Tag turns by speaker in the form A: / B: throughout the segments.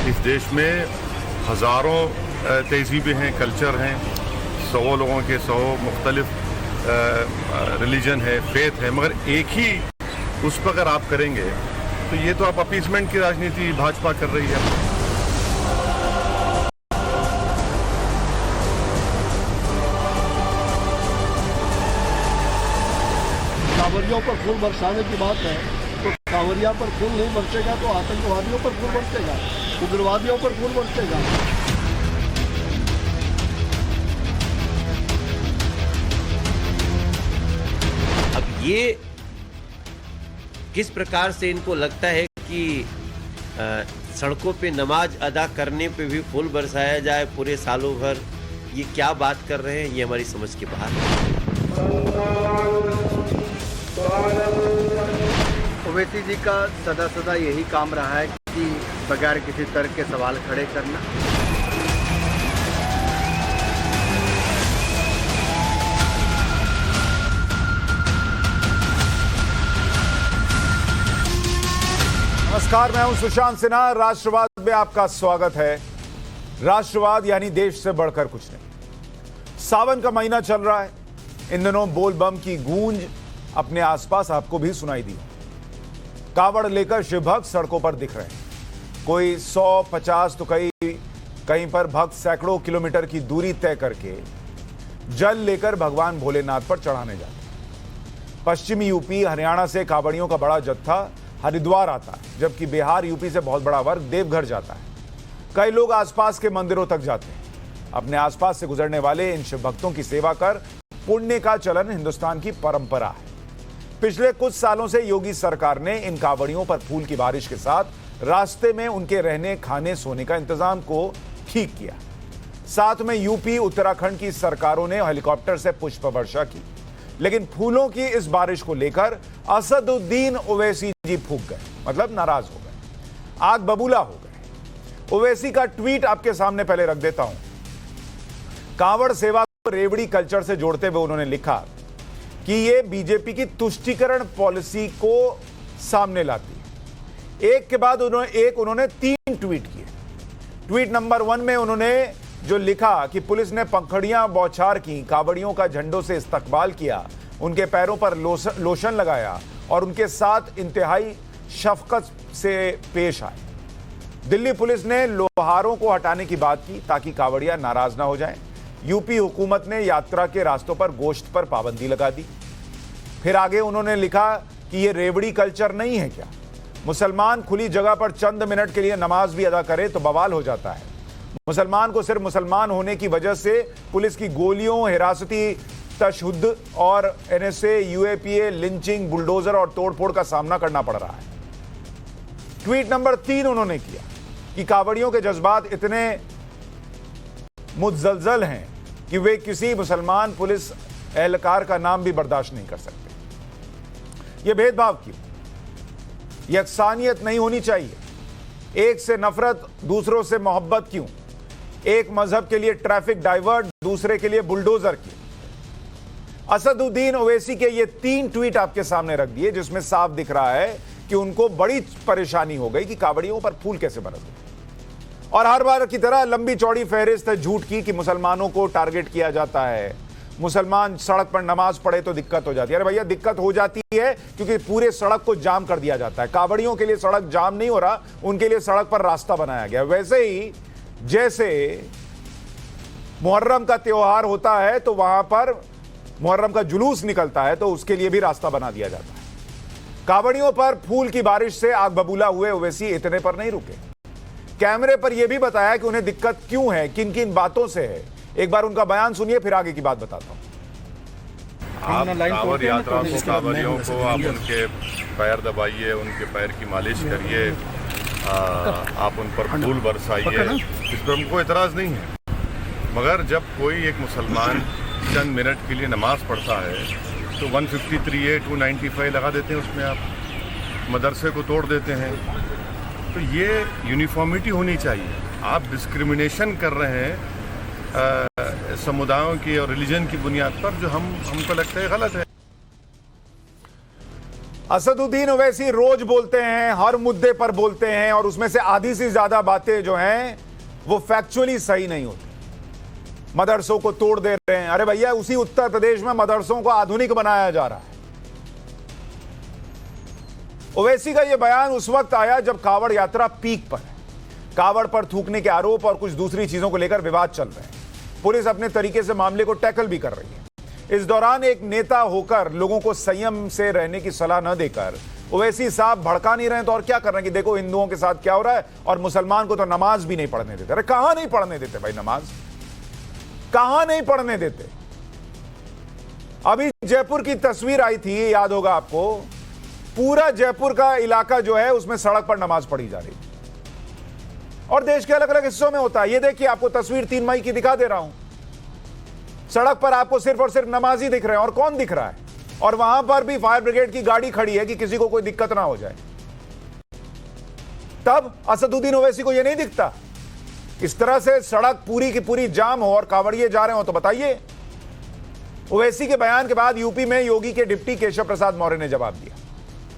A: इस देश में हज़ारों तहजीबें हैं, कल्चर हैं, 100 लोगों के 100 मुख्तलिफ रिलीजन है, फेथ है, मगर एक ही उस पर अगर आप करेंगे तो ये तो आप अपीसमेंट की राजनीति भाजपा कर रही है।
B: कांवरियों पर फूल बरसाने की बात है तो कांवरिया पर फूल नहीं बरसेगा तो आतंकवादियों पर फूल बरसेगा, उग्रवादियों पर फूल बरसेगा।
C: अब ये किस प्रकार से इनको लगता है कि सड़कों पे नमाज अदा करने पे भी फूल बरसाया जाए पूरे सालों भर, ये क्या बात कर रहे हैं, ये हमारी समझ के बाहर है।
D: ओवैसी जी का सदा यही काम रहा है कि बगैर किसी तर्क के सवाल खड़े करना।
E: नमस्कार, मैं हूं सुशांत सिन्हा। राष्ट्रवाद में आपका स्वागत है। राष्ट्रवाद यानी देश से बढ़कर कुछ नहीं। सावन का महीना चल रहा है। इन दिनों बोल बम की गूंज अपने आसपास आपको भी सुनाई दी। कावड़ लेकर शिव भक्त सड़कों पर दिख रहे हैं। कोई 100-50 तो कहीं पर भक्त सैकड़ों किलोमीटर की दूरी तय करके जल लेकर भगवान भोलेनाथ पर चढ़ाने जाते हैं। पश्चिमी यूपी, हरियाणा से कावड़ियों का बड़ा जत्था हरिद्वार आता है, जबकि बिहार, यूपी से बहुत बड़ा वर्ग देवघर जाता है। कई लोग आसपास के मंदिरों तक जाते हैं। अपने आसपास से गुजरने वाले इन शिव भक्तों की सेवा कर पुण्य का चलन हिंदुस्तान की परंपरा है। पिछले कुछ सालों से योगी सरकार ने इन कावड़ियों पर फूल की बारिश के साथ रास्ते में उनके रहने, खाने, सोने का इंतजाम को ठीक किया। साथ में यूपी, उत्तराखंड की सरकारों ने हेलीकॉप्टर से पुष्प वर्षा की। लेकिन फूलों की इस बारिश को लेकर असदुद्दीन ओवैसी जी फूंक गए, मतलब नाराज हो गए, आग बबूला हो गए। ओवैसी का ट्वीट आपके सामने पहले रख देता हूं। कांवड़ सेवा को रेवड़ी कल्चर से जोड़ते हुए उन्होंने लिखा कि यह बीजेपी की तुष्टीकरण पॉलिसी को सामने लाती है। एक के बाद उन्होंने 3 ट्वीट किए। ट्वीट नंबर 1 में उन्होंने जो लिखा कि पुलिस ने पंखड़ियां बौछार की, कावड़ियों का झंडों से इस्तकबाल किया, उनके पैरों पर लोशन लगाया और उनके साथ इंतहाई शफकत से पेश आए। दिल्ली पुलिस ने लोहारों को हटाने की बात की ताकि कावड़िया नाराज ना हो जाएं। यूपी हुकूमत ने यात्रा के रास्तों पर गोश्त पर पाबंदी लगा दी। फिर आगे उन्होंने लिखा कि यह रेवड़ी कल्चर नहीं है क्या? मुसलमान खुली जगह पर चंद मिनट के लिए नमाज भी अदा करे तो बवाल हो जाता है। मुसलमान को सिर्फ मुसलमान होने की वजह से पुलिस की गोलियों, हिरासती तशद्दुद और एनएसए, यूएपीए, लिंचिंग, बुलडोजर और तोड़फोड़ का सामना करना पड़ रहा है। ट्वीट नंबर 3 उन्होंने किया कि कावड़ियों के जज्बात इतने मुतजलजल हैं कि वे किसी मुसलमान पुलिस एहलकार का नाम भी बर्दाश्त नहीं कर सकते। यह भेदभाव क्यों? यकसानियत नहीं होनी चाहिए। एक से नफरत, दूसरों से मोहब्बत क्यों? एक मजहब के लिए ट्रैफिक डाइवर्ट, दूसरे के लिए बुलडोजर क्यों? असदुद्दीन ओवैसी के ये 3 ट्वीट आपके सामने रख दिए, जिसमें साफ दिख रहा है कि उनको बड़ी परेशानी हो गई कि कावड़ियों पर फूल कैसे बरस गए। और हर बार की तरह लंबी चौड़ी फहरिस्त है झूठ की कि मुसलमानों को टारगेट किया जाता है, मुसलमान सड़क पर नमाज पढ़े तो दिक्कत हो जाती है। अरे भैया, दिक्कत हो जाती है क्योंकि पूरे सड़क को जाम कर दिया जाता है। कावड़ियों के लिए सड़क जाम नहीं हो रहा, उनके लिए सड़क पर रास्ता बनाया गया। वैसे ही जैसे मुहर्रम का त्योहार होता है तो वहां पर मुहर्रम का जुलूस निकलता है तो उसके लिए भी रास्ता बना दिया जाता है। कावड़ियों पर फूल की बारिश से आग बबूला हुए ओवैसी इतने पर नहीं रुके। कैमरे पर यह भी बताया कि उन्हें दिक्कत क्यों है, किन किन बातों से है। एक बार उनका बयान सुनिए, फिर आगे की बात बताता हूं।
A: आप कांवड़ यात्रा को, कांवड़ियों को आप उनके पैर दबाइए, उनके पैर की मालिश करिए, आप उन पर फूल बरसाइए, इस पर हमको एतराज नहीं है। मगर जब कोई एक मुसलमान चंद मिनट के लिए नमाज पढ़ता है तो 153A 295 लगा देते हैं, उसमें आप मदरसे को तोड़ देते हैं। तो ये यूनिफॉर्मिटी होनी चाहिए। आप डिस्क्रिमिनेशन कर रहे हैं समुदायों की और रिलीजन की बुनियाद पर, जो हमको लगता है गलत है।
E: असदुद्दीन ओवैसी रोज बोलते हैं, हर मुद्दे पर बोलते हैं, और उसमें से आधी से ज्यादा बातें जो हैं वो फैक्चुअली सही नहीं होती। मदरसों को तोड़ दे रहे हैं। अरे भैया, उसी उत्तर प्रदेश में मदरसों को आधुनिक बनाया जा रहा है। ओवैसी का यह बयान उस वक्त आया जब कावड़ यात्रा पीक पर है। कावड़ पर थूकने के आरोप और कुछ दूसरी चीजों को लेकर विवाद चल रहे हैं। पुलिस अपने तरीके से मामले को टैकल भी कर रही है। इस दौरान एक नेता होकर लोगों को संयम से रहने की सलाह न देकर ओवैसी साहब भड़का नहीं रहे तो और क्या कर रहे हैं कि देखो हिंदुओं के साथ क्या हो रहा है, और मुसलमान को तो नमाज भी नहीं पढ़ने देते। अरे कहां नहीं पढ़ने देते भाई, नमाज कहां नहीं पढ़ने देते। अभी जयपुर की तस्वीर आई थी, याद होगा आपको, पूरा जयपुर का इलाका जो है उसमें सड़क पर नमाज पढ़ी जा रही थी, और देश के अलग अलग हिस्सों में होता है। ये देखिए, आपको तस्वीर 3 मई की दिखा दे रहा हूं। सड़क पर आपको सिर्फ और सिर्फ नमाजी दिख रहे हैं, और कौन दिख रहा है, और वहां पर भी फायर ब्रिगेड की गाड़ी खड़ी है कि किसी को कोई दिक्कत ना हो जाए। तब असदुद्दीन ओवैसी को यह नहीं दिखता। इस तरह से सड़क पूरी की पूरी जाम हो और कांवड़िए जा रहे हो तो बताइए। ओवैसी के बयान के बाद यूपी में योगी के डिप्टी केशव प्रसाद मौर्य ने जवाब दिया।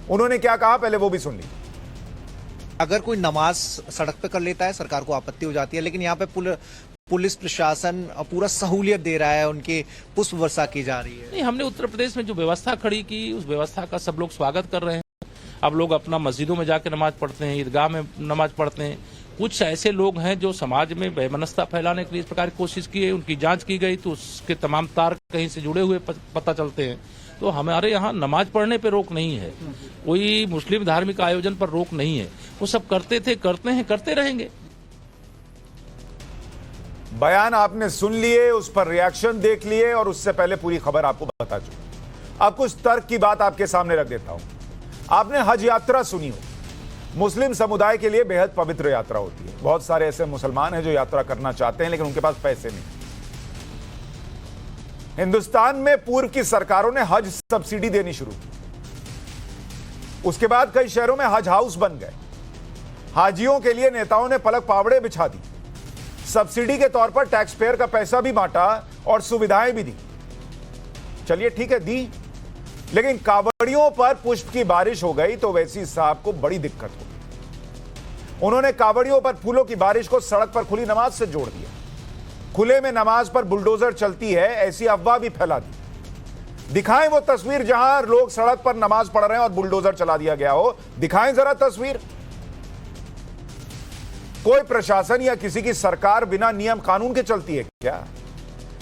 E: उन्होंने क्या कहा, पहले वो भी सुन लीजिए।
F: अगर कोई नमाज सड़क पे कर लेता है, सरकार को आपत्ति हो जाती है, लेकिन यहाँ पे पुलिस प्रशासन पूरा सहूलियत दे रहा है, उनकी पुष्प वर्षा की जा रही है।
G: नहीं, हमने उत्तर प्रदेश में जो व्यवस्था खड़ी की, उस व्यवस्था का सब लोग स्वागत कर रहे हैं। अब लोग अपना मस्जिदों में जाकर नमाज पढ़ते हैं, ईदगाह में नमाज पढ़ते हैं। कुछ ऐसे लोग हैं जो समाज में वैमनस्यता फैलाने के लिए इस प्रकार की कोशिश की है, उनकी जांच की गई तो उसके तमाम तार कहीं से जुड़े हुए पता चलते हैं। तो हमारे यहाँ नमाज पढ़ने पे रोक नहीं है, कोई मुस्लिम धार्मिक आयोजन पर रोक नहीं है। वो सब करते थे, करते हैं, करते रहेंगे।
E: बयान आपने सुन लिए, उस पर रिएक्शन देख लिए, और उससे पहले पूरी खबर आपको बता चुका। अब कुछ तर्क की बात आपके सामने रख देता हूं। आपने हज यात्रा सुनी हो, मुस्लिम समुदाय के लिए बेहद पवित्र यात्रा होती है। बहुत सारे ऐसे मुसलमान हैं जो यात्रा करना चाहते हैं लेकिन उनके पास पैसे नहीं। हिंदुस्तान में पूर्व की सरकारों ने हज सब्सिडी देनी शुरू की। उसके बाद कई शहरों में हज हाउस बन गए। हाजियों के लिए नेताओं ने पलक पावड़े बिछा दी, सब्सिडी के तौर पर टैक्स पेयर का पैसा भी बांटा और सुविधाएं भी दी। चलिए ठीक है, दी, लेकिन कांवड़ियों पर पुष्प की बारिश हो गई तो ओवैसी साहब को बड़ी दिक्कत हो गई। उन्होंने कांवड़ियों पर फूलों की बारिश को सड़क पर खुली नमाज से जोड़ दिया। खुले में नमाज पर बुलडोजर चलती है ऐसी अफवाह भी फैला दी। दिखाएं वो तस्वीर जहां लोग सड़क पर नमाज पढ़ रहे हैं और बुलडोजर चला दिया गया हो। दिखाएं जरा तस्वीर। कोई प्रशासन या किसी की सरकार बिना नियम कानून के चलती है क्या?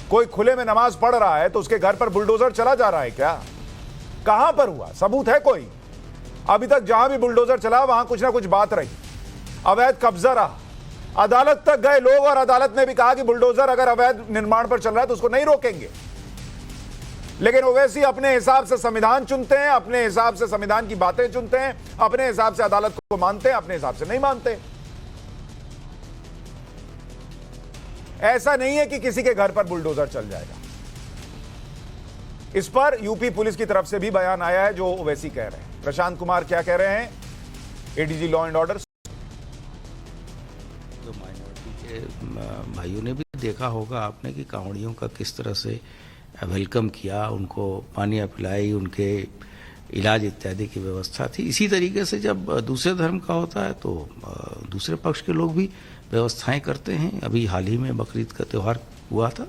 E: कोई खुले में नमाज पढ़ रहा है तो उसके घर पर बुलडोजर चला जा रहा है क्या? कहां पर हुआ? सबूत है कोई? अभी तक जहां भी बुलडोजर चला वहां कुछ ना कुछ बात रही, अवैध कब्जा रहा। अदालत तक गए लोग और अदालत ने भी कहा कि बुलडोजर अगर अवैध निर्माण पर चल रहा है तो उसको नहीं रोकेंगे। लेकिन ओवैसी अपने हिसाब से संविधान चुनते हैं, अपने हिसाब से संविधान की बातें चुनते हैं, अपने हिसाब से अदालत को मानते हैं, अपने हिसाब से नहीं मानते। ऐसा नहीं है कि किसी के घर पर बुलडोजर चल जाएगा। इस पर यूपी पुलिस की तरफ से भी बयान आया है जो ओवैसी कह रहे हैं। प्रशांत कुमार क्या कह रहे हैं, एडीजी लॉ एंड ऑर्डर।
H: जो माइनॉरिटी के भाइयों ने भी देखा होगा आपने कि कांवड़ियों का किस तरह से वेलकम किया, उनको पानी पिलाई, उनके इलाज इत्यादि की व्यवस्था थी। इसी तरीके से जब दूसरे धर्म का होता है तो दूसरे पक्ष के लोग भी व्यवस्थाएं करते हैं। अभी हाल ही में बकरीद का त्यौहार हुआ था,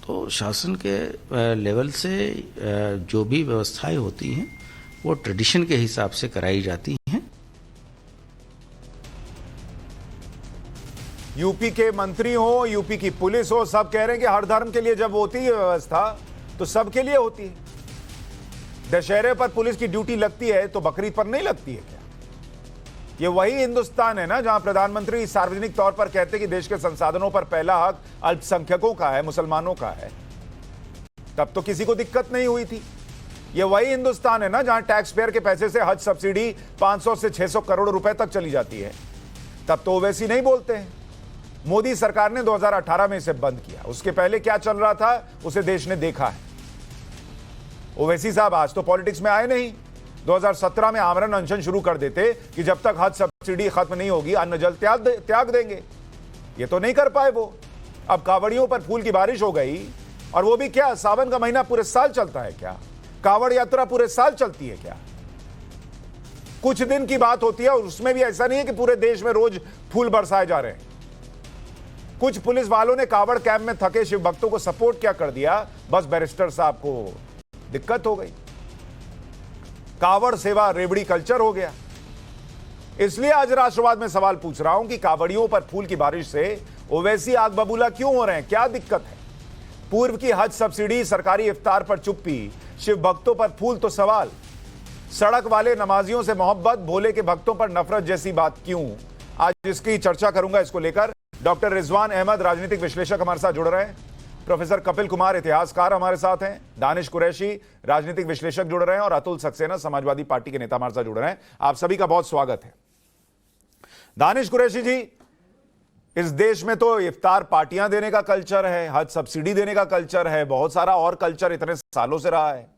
H: तो शासन के लेवल से जो भी व्यवस्थाएं होती हैं वो ट्रेडिशन के हिसाब से कराई जाती हैं।
E: यूपी के मंत्री हो, यूपी की पुलिस हो, सब कह रहे हैं कि हर धर्म के लिए जब होती है व्यवस्था तो सबके लिए होती है। दशहरे पर पुलिस की ड्यूटी लगती है तो बकरीद पर नहीं लगती है क्या? ये वही हिंदुस्तान है ना जहां प्रधानमंत्री सार्वजनिक तौर पर कहते हैं कि देश के संसाधनों पर पहला हक अल्पसंख्यकों का है, मुसलमानों का है। तब तो किसी को दिक्कत नहीं हुई थी। ये वही हिंदुस्तान है ना जहां टैक्स पेयर के पैसे से हज सब्सिडी 500 से 600 करोड़ रुपए तक चली जाती है। तब तो ओवैसी नहीं बोलते हैं। मोदी सरकार ने 2018 में इसे बंद किया। उसके पहले क्या चल रहा था उसे देश ने देखा है। ओवैसी साहब आज तो पॉलिटिक्स में आए नहीं। 2017 में आमरण अनशन शुरू कर देते कि जब तक हज सब्सिडी खत्म नहीं होगी अन्न जल त्याग देंगे। ये तो नहीं कर पाए वो। अब कांवड़ियों पर फूल की बारिश हो गई, और वो भी क्या, सावन का महीना पूरे साल चलता है क्या? कांवड़ यात्रा पूरे साल चलती है क्या? कुछ दिन की बात होती है और उसमें भी ऐसा नहीं है कि पूरे देश में रोज फूल बरसाए जा रहे हैं। कुछ पुलिस वालों ने कावड़ कैंप में थके शिव भक्तों को सपोर्ट क्या कर दिया, बस बैरिस्टर साहब को दिक्कत हो गई। कावड़ सेवा रेवड़ी कल्चर हो गया। इसलिए आज राष्ट्रवाद में सवाल पूछ रहा हूं कि कावड़ियों पर फूल की बारिश से ओवैसी आग बबूला क्यों हो रहे हैं, क्या दिक्कत है? पूर्व की हज सब्सिडी, सरकारी इफ्तार पर चुप्पी, शिव भक्तों पर फूल तो सवाल, सड़क वाले नमाजियों से मोहब्बत, भोले के भक्तों पर नफरत जैसी बात क्यों? आज इसकी चर्चा करूंगा। इसको लेकर डॉक्टर रिजवान अहमद राजनीतिक विश्लेषक हमारे साथ जुड़ रहे हैं, प्रोफेसर कपिल कुमार इतिहासकार हमारे साथ हैं, दानिश कुरैशी राजनीतिक विश्लेषक जुड़ रहे हैं और अतुल सक्सेना समाजवादी पार्टी के नेता हमारे साथ जुड़ रहे हैं। आप सभी का बहुत स्वागत है। दानिश कुरैशी जी, इस देश में तो इफ्तार पार्टियां देने का कल्चर है, हज सब्सिडी देने का कल्चर है, बहुत सारा और कल्चर इतने सालों से रहा है।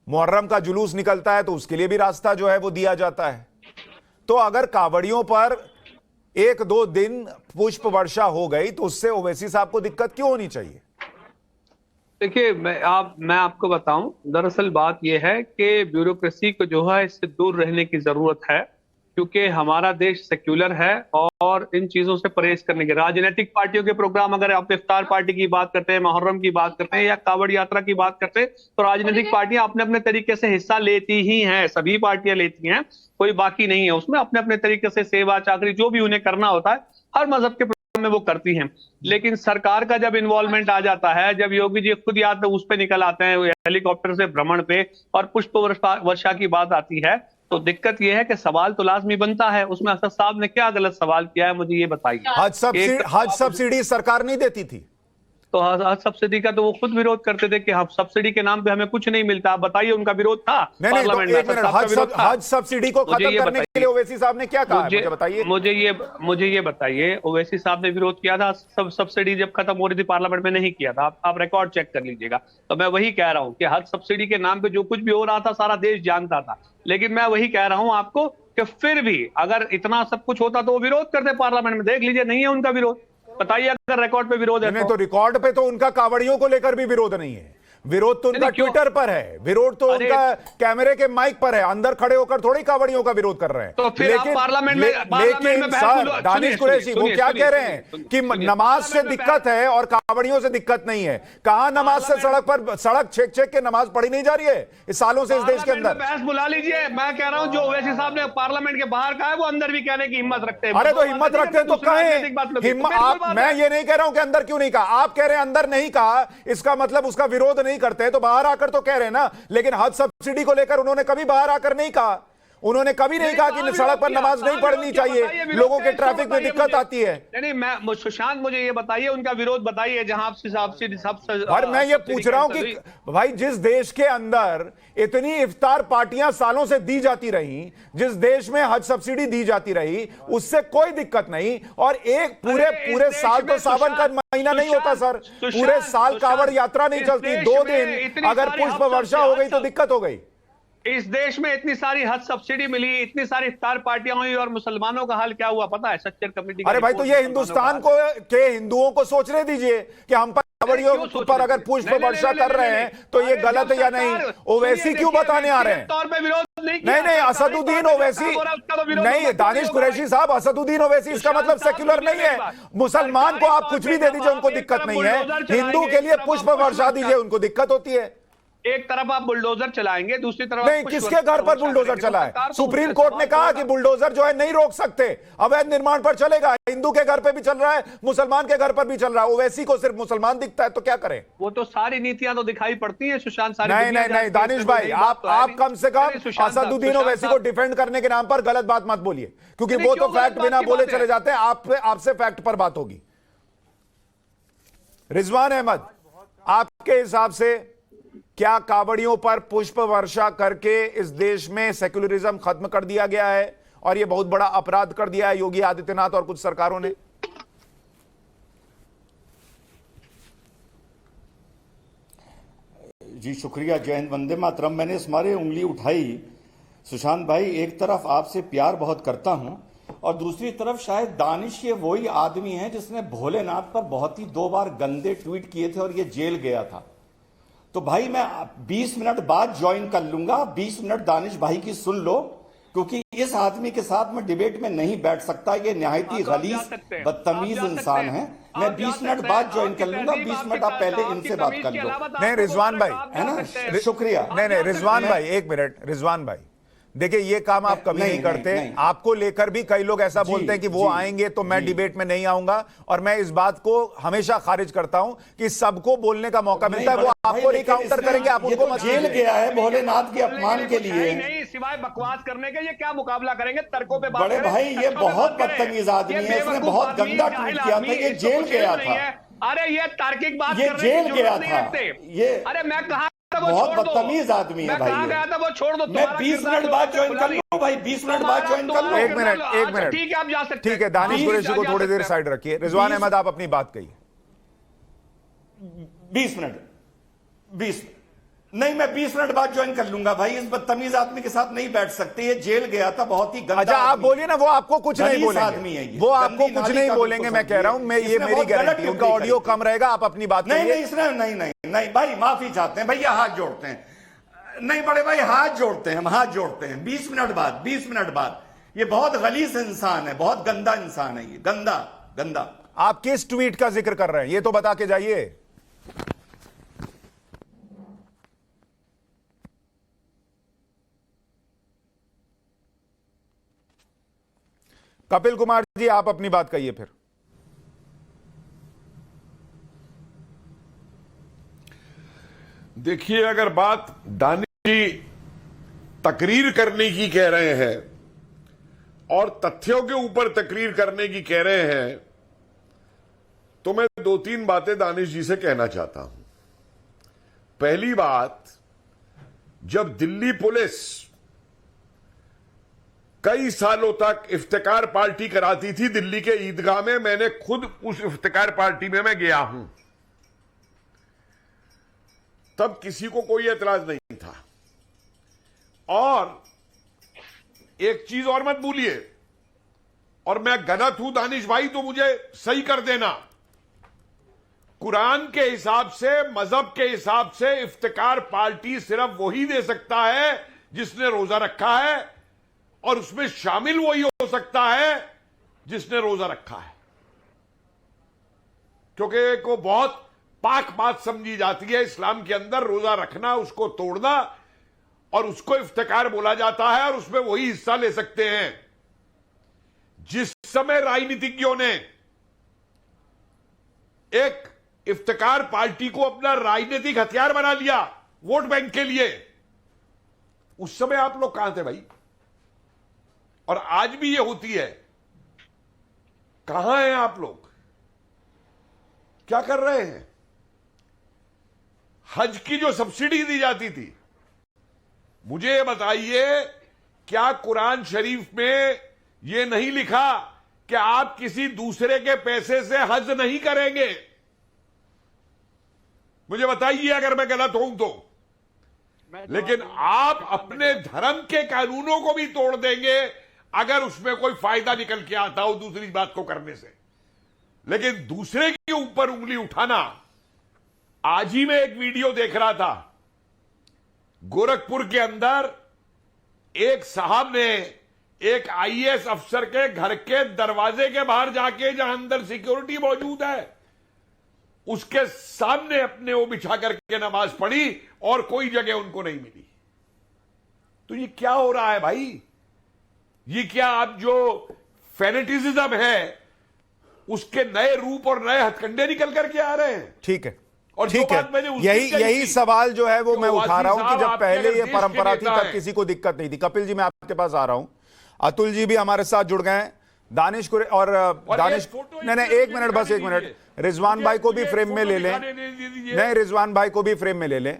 E: मुहर्रम का जुलूस निकलता है तो उसके लिए भी रास्ता जो है वो दिया जाता है। तो अगर कावड़ियों पर 1-2 दिन पुष्प वर्षा हो गई तो उससे ओवैसी साहब को दिक्कत क्यों होनी चाहिए?
I: देखिए, मैं आपको बताऊं, दरअसल बात यह है कि ब्यूरोक्रेसी को जो है इससे दूर रहने की जरूरत है, क्योंकि हमारा देश सेक्युलर है और इन चीजों से परहेज करने के राजनीतिक पार्टियों के प्रोग्राम, अगर आप इफ्तार पार्टी की बात करते हैं, मुहर्रम की बात करते हैं या कावड़ यात्रा की बात करते हैं, तो राजनीतिक पार्टियां अपने अपने तरीके से हिस्सा लेती ही हैं, सभी पार्टियां लेती हैं, कोई बाकी नहीं है उसमें। अपने अपने तरीके से सेवा चाकरी जो भी उन्हें करना होता है हर मजहब के प्रोग्राम में वो करती हैं। लेकिन सरकार का जब इन्वॉल्वमेंट आ जाता है, जब योगी जी खुद याद उस पे निकल आते हैं हेलीकॉप्टर से भ्रमण पे और पुष्प वर्षा की बात आती है, तो दिक्कत यह है कि सवाल तो लाजमी बनता है। उसमें असद साहब ने क्या गलत सवाल किया है, मुझे ये बताइए।
E: हज सब्सिडी सरकार नहीं देती थी
I: तो हज सब्सिडी का तो वो खुद विरोध करते थे कि हम सब्सिडी के नाम पे हमें कुछ नहीं मिलता। आप बताइए, उनका विरोध था पार्लियामेंट में?
E: हज सब्सिडी को खत्म करने के लिए ओवैसी साहब ने क्या कहा, मुझे बताइए।
I: मुझे ये बताइए, ओवैसी साहब ने विरोध किया था, सब सब्सिडी जब खत्म हो रही थी पार्लियामेंट में नहीं किया था। आप रिकॉर्ड चेक कर लीजिएगा। तो मैं वही कह रहा हूँ कि हज सब्सिडी के नाम पे जो कुछ भी हो रहा था सारा देश जानता था। लेकिन मैं वही कह रहा हूं आपको कि फिर भी अगर इतना सब कुछ होता तो वो विरोध करते पार्लियामेंट में। देख लीजिए, नहीं है उनका विरोध। बताइए अगर रिकॉर्ड पे विरोध है
E: तो रिकॉर्ड पे तो उनका कावड़ियों को लेकर भी विरोध नहीं है। विरोध तो उनका ट्विटर पर है, विरोध तो उनका कैमरे के माइक पर है। अंदर खड़े होकर थोड़ी कावड़ियों का विरोध कर रहे हैं।
I: तो फिर
E: लेकिन लेकिन सर दानिश कुरैशी वो क्या कह रहे हैं कि नमाज से दिक्कत है और कावड़ियों से दिक्कत नहीं है। कहां नमाज से सड़क छेक छेक के नमाज पढ़ी नहीं जा रही है इस सालों से इस देश के अंदर?
I: बहस बुला लीजिए। मैं कह रहा हूं जो ओवैसी साहब ने पार्लियामेंट के बाहर कहा है वो अंदर भी कहने की हिम्मत रखते हैं।
E: अरे तो हिम्मत रखते हैं तो कहें। मैं ये नहीं कह रहा हूं कि अंदर क्यों नहीं कहा। आप कह रहे हैं अंदर नहीं कहा, इसका मतलब उसका विरोध नहीं करते, तो बाहर आकर तो कह रहे हैं ना। लेकिन हज सब्सिडी को लेकर उन्होंने कभी बाहर आकर नहीं कहा। उन्होंने कभी नहीं कहा कि सड़क पर नमाज नहीं पढ़नी चाहिए, लोगों के ट्रैफिक में दिक्कत आती है।
I: नहीं, मैं सुशांत, मुझे ये बताइए उनका विरोध बताइए जहां सबसे।
E: और मैं ये पूछ रहा हूं कि भाई जिस देश के अंदर इतनी इफ्तार पार्टियां सालों से दी जाती रही, जिस देश में हज सब्सिडी दी जाती रही, उससे कोई दिक्कत नहीं। और एक पूरे साल तो सावन का महीना नहीं होता सर, पूरे साल कावड़ यात्रा नहीं चलती। 2 दिन अगर पुष्प वर्षा हो गई तो दिक्कत हो गई।
I: इस देश में इतनी सारी हज सब्सिडी मिली, इतनी सारी इफ्तार पार्टियां हुई और मुसलमानों का हाल क्या हुआ पता है? सच्चर कमेटी।
E: अरे भाई, तो ये हिंदुस्तान को के हिंदुओं को सोचने दीजिए कि हम कावड़ियों पर अगर पुष्प वर्षा कर रहे हैं तो ये गलत है या नहीं। ओवैसी क्यों बताने आ रहे हैं?
I: तौर पे विरोध
E: नहीं, असदुद्दीन ओवैसी नहीं, दानिश कुरैशी साहब, असदुद्दीन ओवैसी इसका मतलब सेक्युलर नहीं है। मुसलमान को आप कुछ भी दे दीजिए, उनको दिक्कत नहीं है। हिंदू के लिए पुष्प वर्षा दीजिए, उनको दिक्कत होती है।
I: एक तरफ आप बुलडोजर चलाएंगे, दूसरी तरफ
E: नहीं, किसके घर पर बुलडोजर चला है? सुप्रीम कोर्ट ने कहा कि बुलडोजर जो है नहीं रोक सकते, अवैध निर्माण पर चलेगा। हिंदू के घर पे भी चल रहा है, मुसलमान के घर पर भी चल रहा है। ओवैसी को सिर्फ मुसलमान दिखता है तो क्या करें?
I: वो तो सारी नीतियां तो दिखाई पड़ती हैं सुशांत।
E: नहीं, दानिश भाई, आप कम से कम असदुद्दीन ओवैसी को डिफेंड करने के नाम पर गलत बात मत बोलिए, क्योंकि वो तो फैक्ट बिना बोले चले जाते हैं। आपसे फैक्ट पर बात होगी। रिजवान अहमद, आपके हिसाब से क्या कावड़ियों पर पुष्प वर्षा करके इस देश में सेक्युलरिज्म खत्म कर दिया गया है और यह बहुत बड़ा अपराध कर दिया है योगी आदित्यनाथ और कुछ सरकारों ने?
J: जी शुक्रिया। जय हिंद, वंदे मातरम। मैंने इस मारे उंगली उठाई सुशांत भाई, एक तरफ आपसे प्यार बहुत करता हूं और दूसरी तरफ शायद दानिश ये वही आदमी है जिसने भोलेनाथ पर बहुत ही 2 बार गंदे ट्वीट किए थे और ये जेल गया था। तो भाई मैं 20 मिनट बाद ज्वाइन कर लूंगा, 20 मिनट दानिश भाई की सुन लो, क्योंकि इस आदमी के साथ मैं डिबेट में नहीं बैठ सकता। ये निहायत ही गलीज बदतमीज इंसान है। मैं 20 मिनट बाद ज्वाइन कर लूंगा, 20 मिनट आप पहले इनसे बात कर लो।
E: नहीं रिजवान भाई,
J: है ना, शुक्रिया।
E: नहीं रिजवान भाई, एक मिनट रिजवान भाई, देखिए ये काम आप कभी नहीं करते। आपको लेकर भी कई लोग ऐसा बोलते हैं कि वो आएंगे तो मैं डिबेट में नहीं आऊंगा, और मैं इस बात को हमेशा खारिज करता हूं कि सबको बोलने का मौका मिलता है। वो आपको नहीं काउंटर करेंगे, आप उनको मत
J: जेल गया है भोलेनाथ के अपमान के लिए।
I: नहीं, सिवाय बकवास करने के ये क्या मुकाबला करेंगे? तर्कों पे बात
J: बड़े भाई ये बहुत बदतमीज आदमी है, इसने बहुत गंदा ट्वीट किया था। ये जेल गया था।
I: अरे ये तार्किक बात,
J: ये जेल गया था। ये
I: अरे मैं कहा
J: बहुत बदतमीज आदमी है भाई।
I: गया था वो छोड़ दो।
J: मैं 20 मिनट बाद ज्वाइन कर लूं भाई, 20 मिनट बाद ज्वाइन कर लो।
E: एक मिनट
I: ठीक है, आप जा सकते हैं।
E: ठीक है, दानिश कुरैशी को थोड़ी देर साइड रखिए। रिजवान अहमद, आप अपनी बात कहिए।
J: 20 मिनट नहीं, मैं 20 मिनट बाद ज्वाइन कर लूंगा भाई। इस बदतमीज आदमी के साथ नहीं बैठ सकते। ये जेल गया था, बहुत ही गंदा।
E: अच्छा आप बोलिए ना, वो आपको कुछ नहीं बोलेंगे,
J: आदमी है ये।
E: वो आपको कुछ नहीं बोलेंगे। मैं कह रहा हूं, मैं ये मेरी गारंटी, उनका ऑडियो कम रहेगा। आप अपनी बात
J: नहीं इसने नहीं भाई, माफी चाहते हैं भैया, हाथ जोड़ते हैं। नहीं बड़े भाई, हाथ जोड़ते हैं, हम हाथ जोड़ते हैं। 20 मिनट बाद। ये बहुत गलीज इंसान है, बहुत गंदा इंसान है ये, गंदा।
E: आप किस ट्वीट का जिक्र कर रहे हैं ये तो बता के जाइए। कपिल कुमार जी, आप अपनी बात कहिए फिर।
K: देखिए, अगर बात दानिश की तकरीर करने की कह रहे हैं और तथ्यों के ऊपर तकरीर करने की कह रहे हैं, तो मैं 2-3 बातें दानिश जी से कहना चाहता हूं। पहली बात, जब दिल्ली पुलिस कई सालों तक इफ्तिकार पार्टी कराती थी दिल्ली के ईदगाह में, मैंने खुद उस इफ्तिकार पार्टी में मैं गया हूं, तब किसी को कोई एतराज नहीं था। और एक चीज और मत भूलिए, और मैं गलत हूं दानिश भाई तो मुझे सही कर देना, कुरान के हिसाब से, मजहब के हिसाब से इफ्तिकार पार्टी सिर्फ वही दे सकता है जिसने रोजा रखा है, और उसमें शामिल वही हो सकता है जिसने रोजा रखा है, क्योंकि को बहुत पाक बात समझी जाती है इस्लाम के अंदर, रोजा रखना, उसको तोड़ना, और उसको इफ्तिकार बोला जाता है, और उसमें वही हिस्सा ले सकते हैं। जिस समय राजनीतिज्ञों ने एक इफ्तिकार पार्टी को अपना राजनीतिक हथियार बना लिया वोट बैंक के लिए, उस समय आप लोग कहां थे भाई? और आज भी ये होती है, कहां हैं आप लोग? क्या कर रहे हैं? हज की जो सब्सिडी दी जाती थी, मुझे ये बताइए, क्या कुरान शरीफ में यह नहीं लिखा कि आप किसी दूसरे के पैसे से हज नहीं करेंगे? मुझे बताइए अगर मैं गलत हूं तो। लेकिन आप अपने धर्म के कानूनों को भी तोड़ देंगे अगर उसमें कोई फायदा निकल के आता हो दूसरी बात को करने से। लेकिन दूसरे के ऊपर उंगली उठाना, आज ही मैं एक वीडियो देख रहा था, गोरखपुर के अंदर एक साहब ने एक आईएएस अफसर के घर के दरवाजे के बाहर जाके, जहां अंदर सिक्योरिटी मौजूद है, उसके सामने अपने वो बिछा करके नमाज पढ़ी और कोई जगह उनको नहीं मिली। तो ये क्या हो रहा है भाई? ये क्या अब जो फेनेटिज्म है उसके नए रूप और नए हथकंडे निकल करके आ रहे हैं?
E: ठीक है,
K: और
E: ठीक है, यही सवाल जो है वो मैं उठा रहा हूं कि जब पहले ये परंपरा थी तब किसी को दिक्कत नहीं थी। कपिल जी, मैं आपके पास आ रहा हूं। अतुल जी भी हमारे साथ जुड़ गए हैं। दानिश कुरैशी और दानिश, नहीं एक मिनट, बस एक मिनट, रिजवान भाई को भी फ्रेम में ले लें। नहीं, रिजवान भाई को भी फ्रेम में ले लें।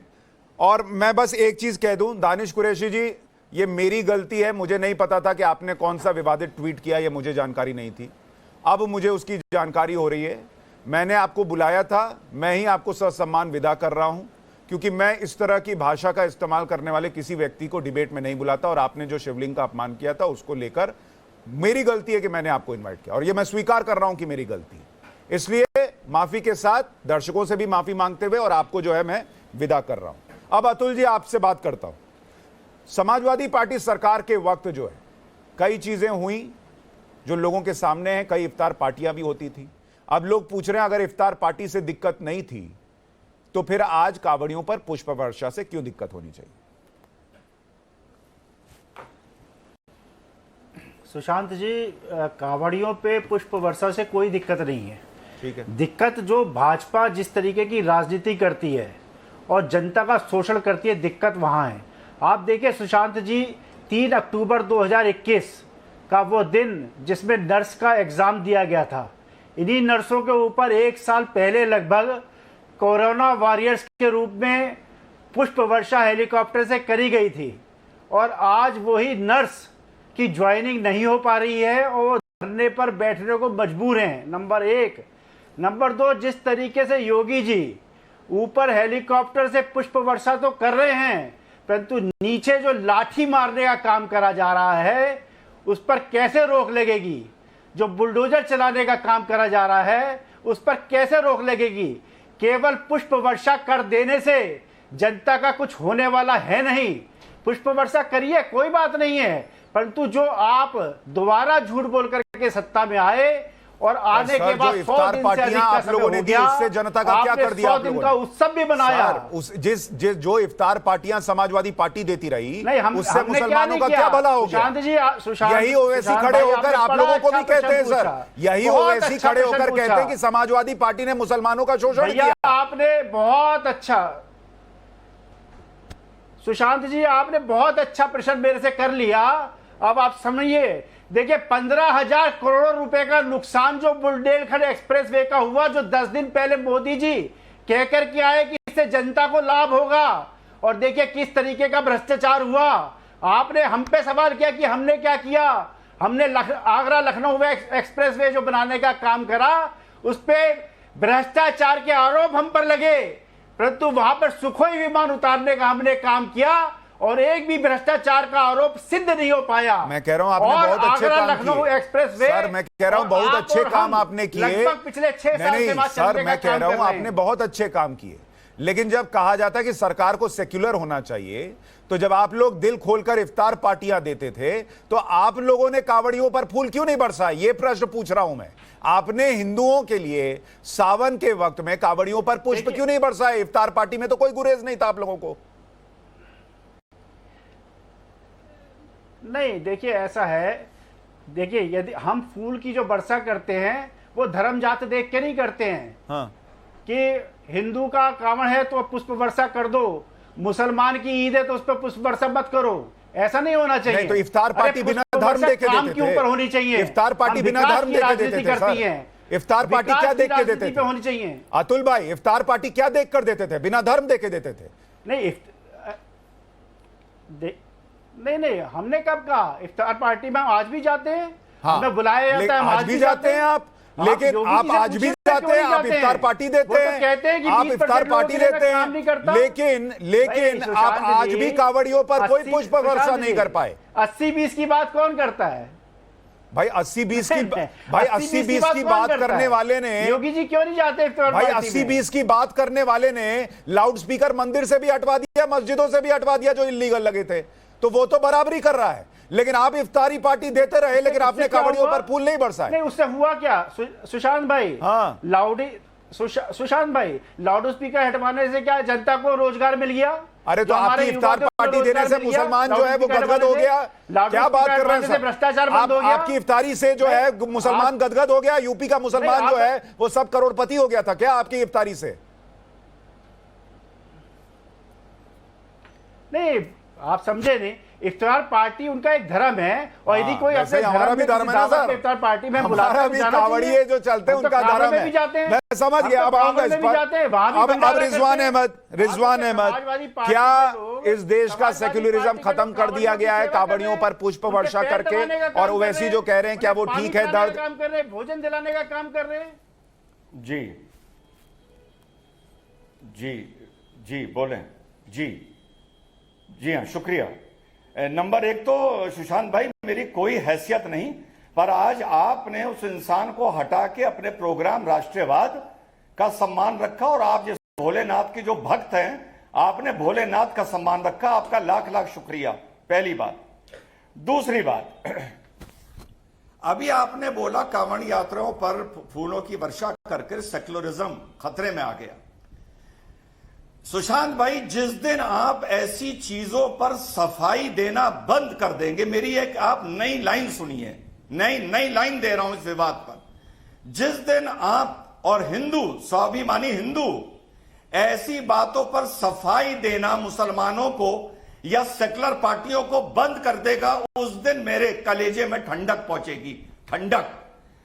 E: और मैं बस एक चीज कह दूं, दानिश कुरैशी जी, ये मेरी गलती है, मुझे नहीं पता था कि आपने कौन सा विवादित ट्वीट किया, ये मुझे जानकारी नहीं थी। अब मुझे उसकी जानकारी हो रही है। मैंने आपको बुलाया था, मैं ही आपको ससम्मान विदा कर रहा हूं, क्योंकि मैं इस तरह की भाषा का इस्तेमाल करने वाले किसी व्यक्ति को डिबेट में नहीं बुलाता। और आपने जो शिवलिंग का अपमान किया था, उसको लेकर मेरी गलती है कि मैंने आपको इन्वाइट किया, और ये मैं स्वीकार कर रहा हूं कि मेरी गलती है। इसलिए माफी के साथ दर्शकों से भी माफी मांगते हुए और आपको जो है मैं विदा कर रहा हूं। अब अतुल जी आपसे बात करता हूं। समाजवादी पार्टी सरकार के वक्त जो है कई चीजें हुई जो लोगों के सामने हैं, कई इफ्तार पार्टियां भी होती थी। अब लोग पूछ रहे हैं अगर इफ्तार पार्टी से दिक्कत नहीं थी तो फिर आज कांवड़ियों पर पुष्प वर्षा से क्यों दिक्कत होनी चाहिए?
L: सुशांत जी, कांवड़ियों पे पुष्प वर्षा से कोई दिक्कत नहीं है।
E: ठीक है।
L: दिक्कत जो भाजपा जिस तरीके की राजनीति करती है और जनता का शोषण करती है, दिक्कत वहां है। आप देखिए सुशांत जी, 3 अक्टूबर 2021 का वो दिन जिसमें नर्स का एग्जाम दिया गया था, इन्हीं नर्सों के ऊपर 1 साल पहले लगभग कोरोना वॉरियर्स के रूप में पुष्प वर्षा हेलीकॉप्टर से करी गई थी। और आज वही नर्स की ज्वाइनिंग नहीं हो पा रही है और वो धरने पर बैठने को मजबूर हैं, नंबर 1। नंबर 2, जिस तरीके से योगी जी ऊपर हेलीकॉप्टर से पुष्प वर्षा तो कर रहे हैं, परंतु नीचे जो लाठी मारने का काम करा जा रहा है उस पर कैसे रोक लगेगी? जो बुलडोजर चलाने का काम करा जा रहा है उस पर कैसे रोक लगेगी? केवल पुष्प वर्षा कर देने से जनता का कुछ होने वाला है नहीं। पुष्प वर्षा करिए, कोई बात नहीं है, परंतु जो आप दोबारा झूठ बोल करके सत्ता में आए और आने के बाद 100 दिन से अधिक का समय हो गया,
E: उससे जनता का क्या कर दिया?
L: 100 दिन का उत्सव भी बनाया।
E: जो इफ्तार पार्टियां समाजवादी पार्टी देती रही,
L: नहीं,
E: उससे मुसलमानों का क्या भला हो गया? यही ओवैसी खड़े होकर आप लोगों को भी कहते हैं सर, यही ओवैसी खड़े होकर कहते हैं कि समाजवादी पार्टी ने मुसलमानों का शोषण किया।
L: आपने बहुत अच्छा, सुशांत जी, आपने बहुत अच्छा प्रश्न मेरे से कर लिया। अब आप समझिए, देखिए 15,000 करोड़ रुपए का नुकसान जो बुंदेलखंड एक्सप्रेसवे का हुआ, जो 10 दिन पहले मोदी जी कहकर के आए कि इससे जनता को लाभ होगा, और देखिए किस तरीके का भ्रष्टाचार हुआ। आपने हम पे सवाल किया कि हमने क्या किया। हमने आगरा लखनऊ एक्सप्रेसवे जो बनाने का काम करा, उस पे भ्रष्टाचार के आरोप हम पर लगे, परंतु वहां पर सुखोई विमान उतारने का हमने काम किया और एक भी भ्रष्टाचार का आरोप सिद्ध नहीं हो पाया।
E: मैं कह रहा हूं आपने बहुत अच्छे काम किए
L: एक्सप्रेसवे,
E: सर, मैं कह रहा हूं बहुत अच्छे काम आपने किए।
L: पिछले 6 साल के बाद
E: सर, मैं कह रहा हूं आपने बहुत अच्छे काम किए, लेकिन जब कहा जाता है कि सरकार को सेक्युलर होना चाहिए, तो जब आप लोग दिल खोलकर इफ्तार पार्टियां देते थे तो आप लोगों ने कांवड़ियों पर फूल क्यों नहीं बरसाए? ये प्रश्न पूछ रहा हूं मैं। आपने हिंदुओं के लिए सावन के वक्त में कांवड़ियों पर पुष्प क्यों नहीं बरसाए? इफ्तार पार्टी में तो कोई गुरेज नहीं था आप लोगों को।
L: नहीं, देखिए ऐसा है, देखिए यदि हम फूल की जो वर्षा करते हैं वो धर्म जात देख के नहीं करते हैं।
E: हाँ।
L: कि हिंदू का कावड़ है तो पुष्प वर्षा कर दो, मुसलमान की ईद है तो उस पर पुष्प वर्षा मत करो, ऐसा नहीं होना चाहिए।
E: नहीं, तो इफ्तार पार्टी बिना धर्म देख के देते थे।
L: ऊपर होनी चाहिए।
E: इफ्तार पार्टी बिना धर्म देख के देते थे सर। इफ्तार पार्टी क्या देख के देते थे?
L: होनी चाहिए।
E: अतुल भाई, इफ्तार पार्टी क्या देख कर देते थे? बिना धर्म देख के देते थे।
L: नहीं, हमने कब कहा? इफ्तार पार्टी में हम आज भी जाते हैं।
E: हाँ,
L: हमें बुलाया जाता है,
E: आज भी जाते हैं आप, लेकिन आप आज भी जाते हैं, आप इफ्तार पार्टी देते हैं,
L: कहते हैं कि
E: आप इफ्तार पार्टी देते हैं, लेकिन आप आज भी कांवड़ियों पर कोई पुष्प वर्षा नहीं कर पाए।
L: 80-20 की बात कौन करता है
E: भाई? 80-20 की बात करने वाले ने,
L: योगी जी क्यों नहीं जाते
E: भाई? 80-20 की बात करने वाले ने लाउड स्पीकर मंदिर से भी हटवा दिया, मस्जिदों से भी हटवा दिया जो इल्लीगल लगे थे, तो वो तो बराबरी कर रहा है। लेकिन आप इफ्तारी पार्टी देते रहे, लेकिन आपने कांवड़ियों पर फूल नहीं बरसाए।
L: नहीं, उससे हुआ क्या सुशांत भाई?
E: हाँ,
L: सुशांत भाई, लाउड स्पीकर हटवाने से क्या जनता को रोजगार मिल गया?
E: अरे तो आपकी इफ्तार पार्टी देने से मुसलमान जो है वो गदगद हो गया। क्या बात कर रहे हैं?
L: भ्रष्टाचार बंद हो गया।
E: आपकी इफ्तारी से जो है मुसलमान गदगद हो गया। यूपी का मुसलमान जो है वो सब करोड़पति हो गया था क्या आपकी इफ्तारी से?
L: नहीं, आप समझे नहीं। इफ्तार पार्टी उनका एक धर्म है, और यदि कोई अपने
E: हमारा भी धर्म है ना सर।
L: इफ्तार पार्टी में
E: हमारा भी कांवड़िए जो चलते हैं उनका धर्म है। मैं समझ गया, अब आऊंगा इस पर। अब रिजवान अहमद, क्या इस देश का सेक्युलरिज्म खत्म कर दिया गया है कांवड़ियों पर पुष्प वर्षा करके? और ओवैसी जो कह रहे हैं क्या वो ठीक है? दर्द
L: काम कर रहे हैं, भोजन दिलाने का काम कर रहे हैं।
J: जी जी जी बोलें। जी हाँ, शुक्रिया। नंबर 1 तो सुशांत भाई, मेरी कोई हैसियत नहीं, पर आज आपने उस इंसान को हटा के अपने प्रोग्राम राष्ट्रीयवाद का सम्मान रखा, और आप जिस भोलेनाथ के जो भक्त हैं, आपने भोलेनाथ का सम्मान रखा, आपका लाख लाख शुक्रिया, पहली बात। दूसरी बात, अभी आपने बोला कांवड़ यात्राओं पर फूलों की वर्षा करके सेक्युलरिज्म खतरे में आ गया। सुशांत भाई, जिस दिन आप ऐसी चीजों पर सफाई देना बंद कर देंगे, मेरी एक आप नई लाइन सुनिए, नई लाइन दे रहा हूं इस विवाद पर। जिस दिन आप और हिंदू, स्वाभिमानी हिंदू ऐसी बातों पर सफाई देना मुसलमानों को या सेकुलर पार्टियों को बंद कर देगा, उस दिन मेरे कलेजे में ठंडक पहुंचेगी, ठंडक।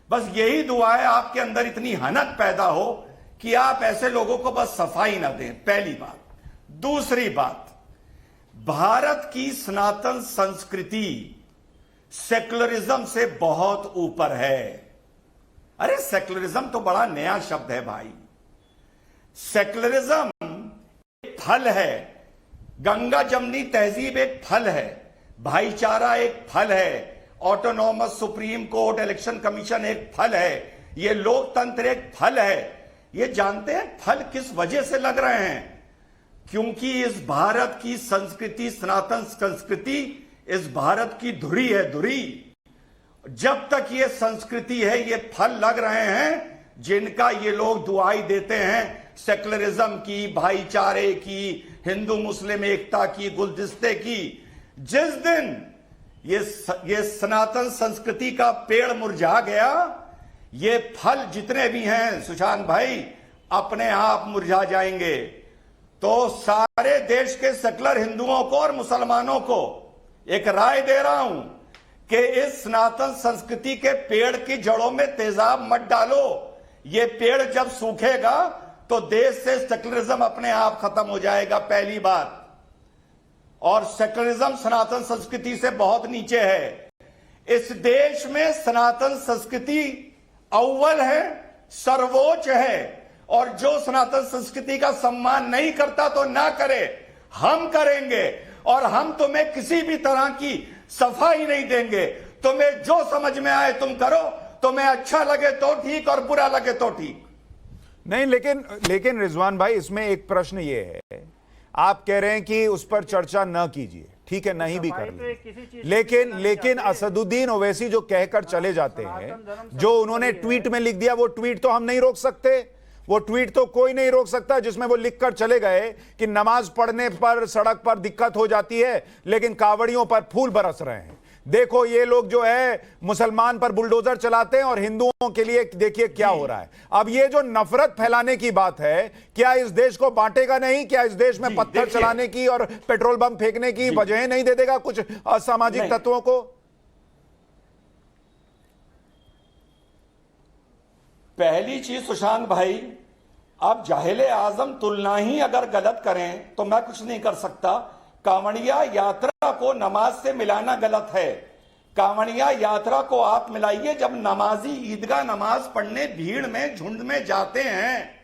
J: बस यही दुआ है आपके अंदर इतनी हनक पैदा हो कि आप ऐसे लोगों को बस सफाई ना दें, पहली बात। दूसरी बात, भारत की सनातन संस्कृति सेकुलरिज्म से बहुत ऊपर है। अरे सेकुलरिज्म तो बड़ा नया शब्द है भाई। सेकुलरिज्म एक फल है, गंगा जमनी तहजीब एक फल है, भाईचारा एक फल है, autonomous supreme court election commission एक फल है, ये लोकतंत्र एक फल है। ये जानते हैं फल किस वजह से लग रहे हैं? क्योंकि इस भारत की संस्कृति, सनातन संस्कृति इस भारत की धुरी है, धुरी। जब तक ये संस्कृति है, ये फल लग रहे हैं जिनका ये लोग दुआई देते हैं, सेकुलरिज्म की, भाईचारे की, हिंदू मुस्लिम एकता की, गुलदस्ते की। जिस दिन ये सनातन संस्कृति का पेड़ मुरझा गया, ये फल जितने भी हैं सुशांत भाई अपने आप मुरझा जाएंगे। तो सारे देश के सेकुलर हिंदुओं को और मुसलमानों को एक राय दे रहा हूं कि इस सनातन संस्कृति के पेड़ की जड़ों में तेजाब मत डालो। ये पेड़ जब सूखेगा तो देश से सेकुलरिज्म अपने आप खत्म हो जाएगा, पहली बात। और सेकुलरिज्म सनातन संस्कृति से बहुत नीचे है। इस देश में सनातन संस्कृति अव्वल है, सर्वोच्च है, और जो सनातन संस्कृति का सम्मान नहीं करता तो ना करे, हम करेंगे। और हम तुम्हें किसी भी तरह की सफाई नहीं देंगे। तुम्हें जो समझ में आए तुम करो, तुम्हें अच्छा लगे तो ठीक और बुरा लगे तो ठीक।
E: नहीं, लेकिन रिजवान भाई, इसमें एक प्रश्न ये है, आप कह रहे हैं कि उस पर चर्चा न कीजिए, ठीक है, नहीं भी कर ले, लेकिन असदुद्दीन ओवैसी जो कहकर चले जाते हैं, जो उन्होंने ट्वीट में लिख दिया, वो ट्वीट तो हम नहीं रोक सकते। वो ट्वीट तो कोई नहीं रोक सकता जिसमें वो लिखकर चले गए कि नमाज पढ़ने पर सड़क पर दिक्कत हो जाती है, लेकिन कावड़ियों पर फूल बरस रहे हैं। देखो ये लोग जो है मुसलमान पर बुलडोजर चलाते हैं और हिंदुओं के लिए देखिए क्या हो रहा है। अब ये जो नफरत फैलाने की बात है, क्या इस देश को बांटेगा नहीं? क्या इस देश में पत्थर चलाने की और पेट्रोल बम फेंकने की वजह नहीं दे देगा कुछ असामाजिक तत्वों को?
J: पहली चीज सुशांत भाई, आप जाहिले आजम तुलना ही अगर गलत करें तो मैं कुछ नहीं कर सकता। कांवड़िया यात्रा को नमाज से मिलाना गलत है। कांवड़िया यात्रा को आप मिलाइए जब नमाजी ईदगाह नमाज पढ़ने भीड़ में झुंड में जाते हैं,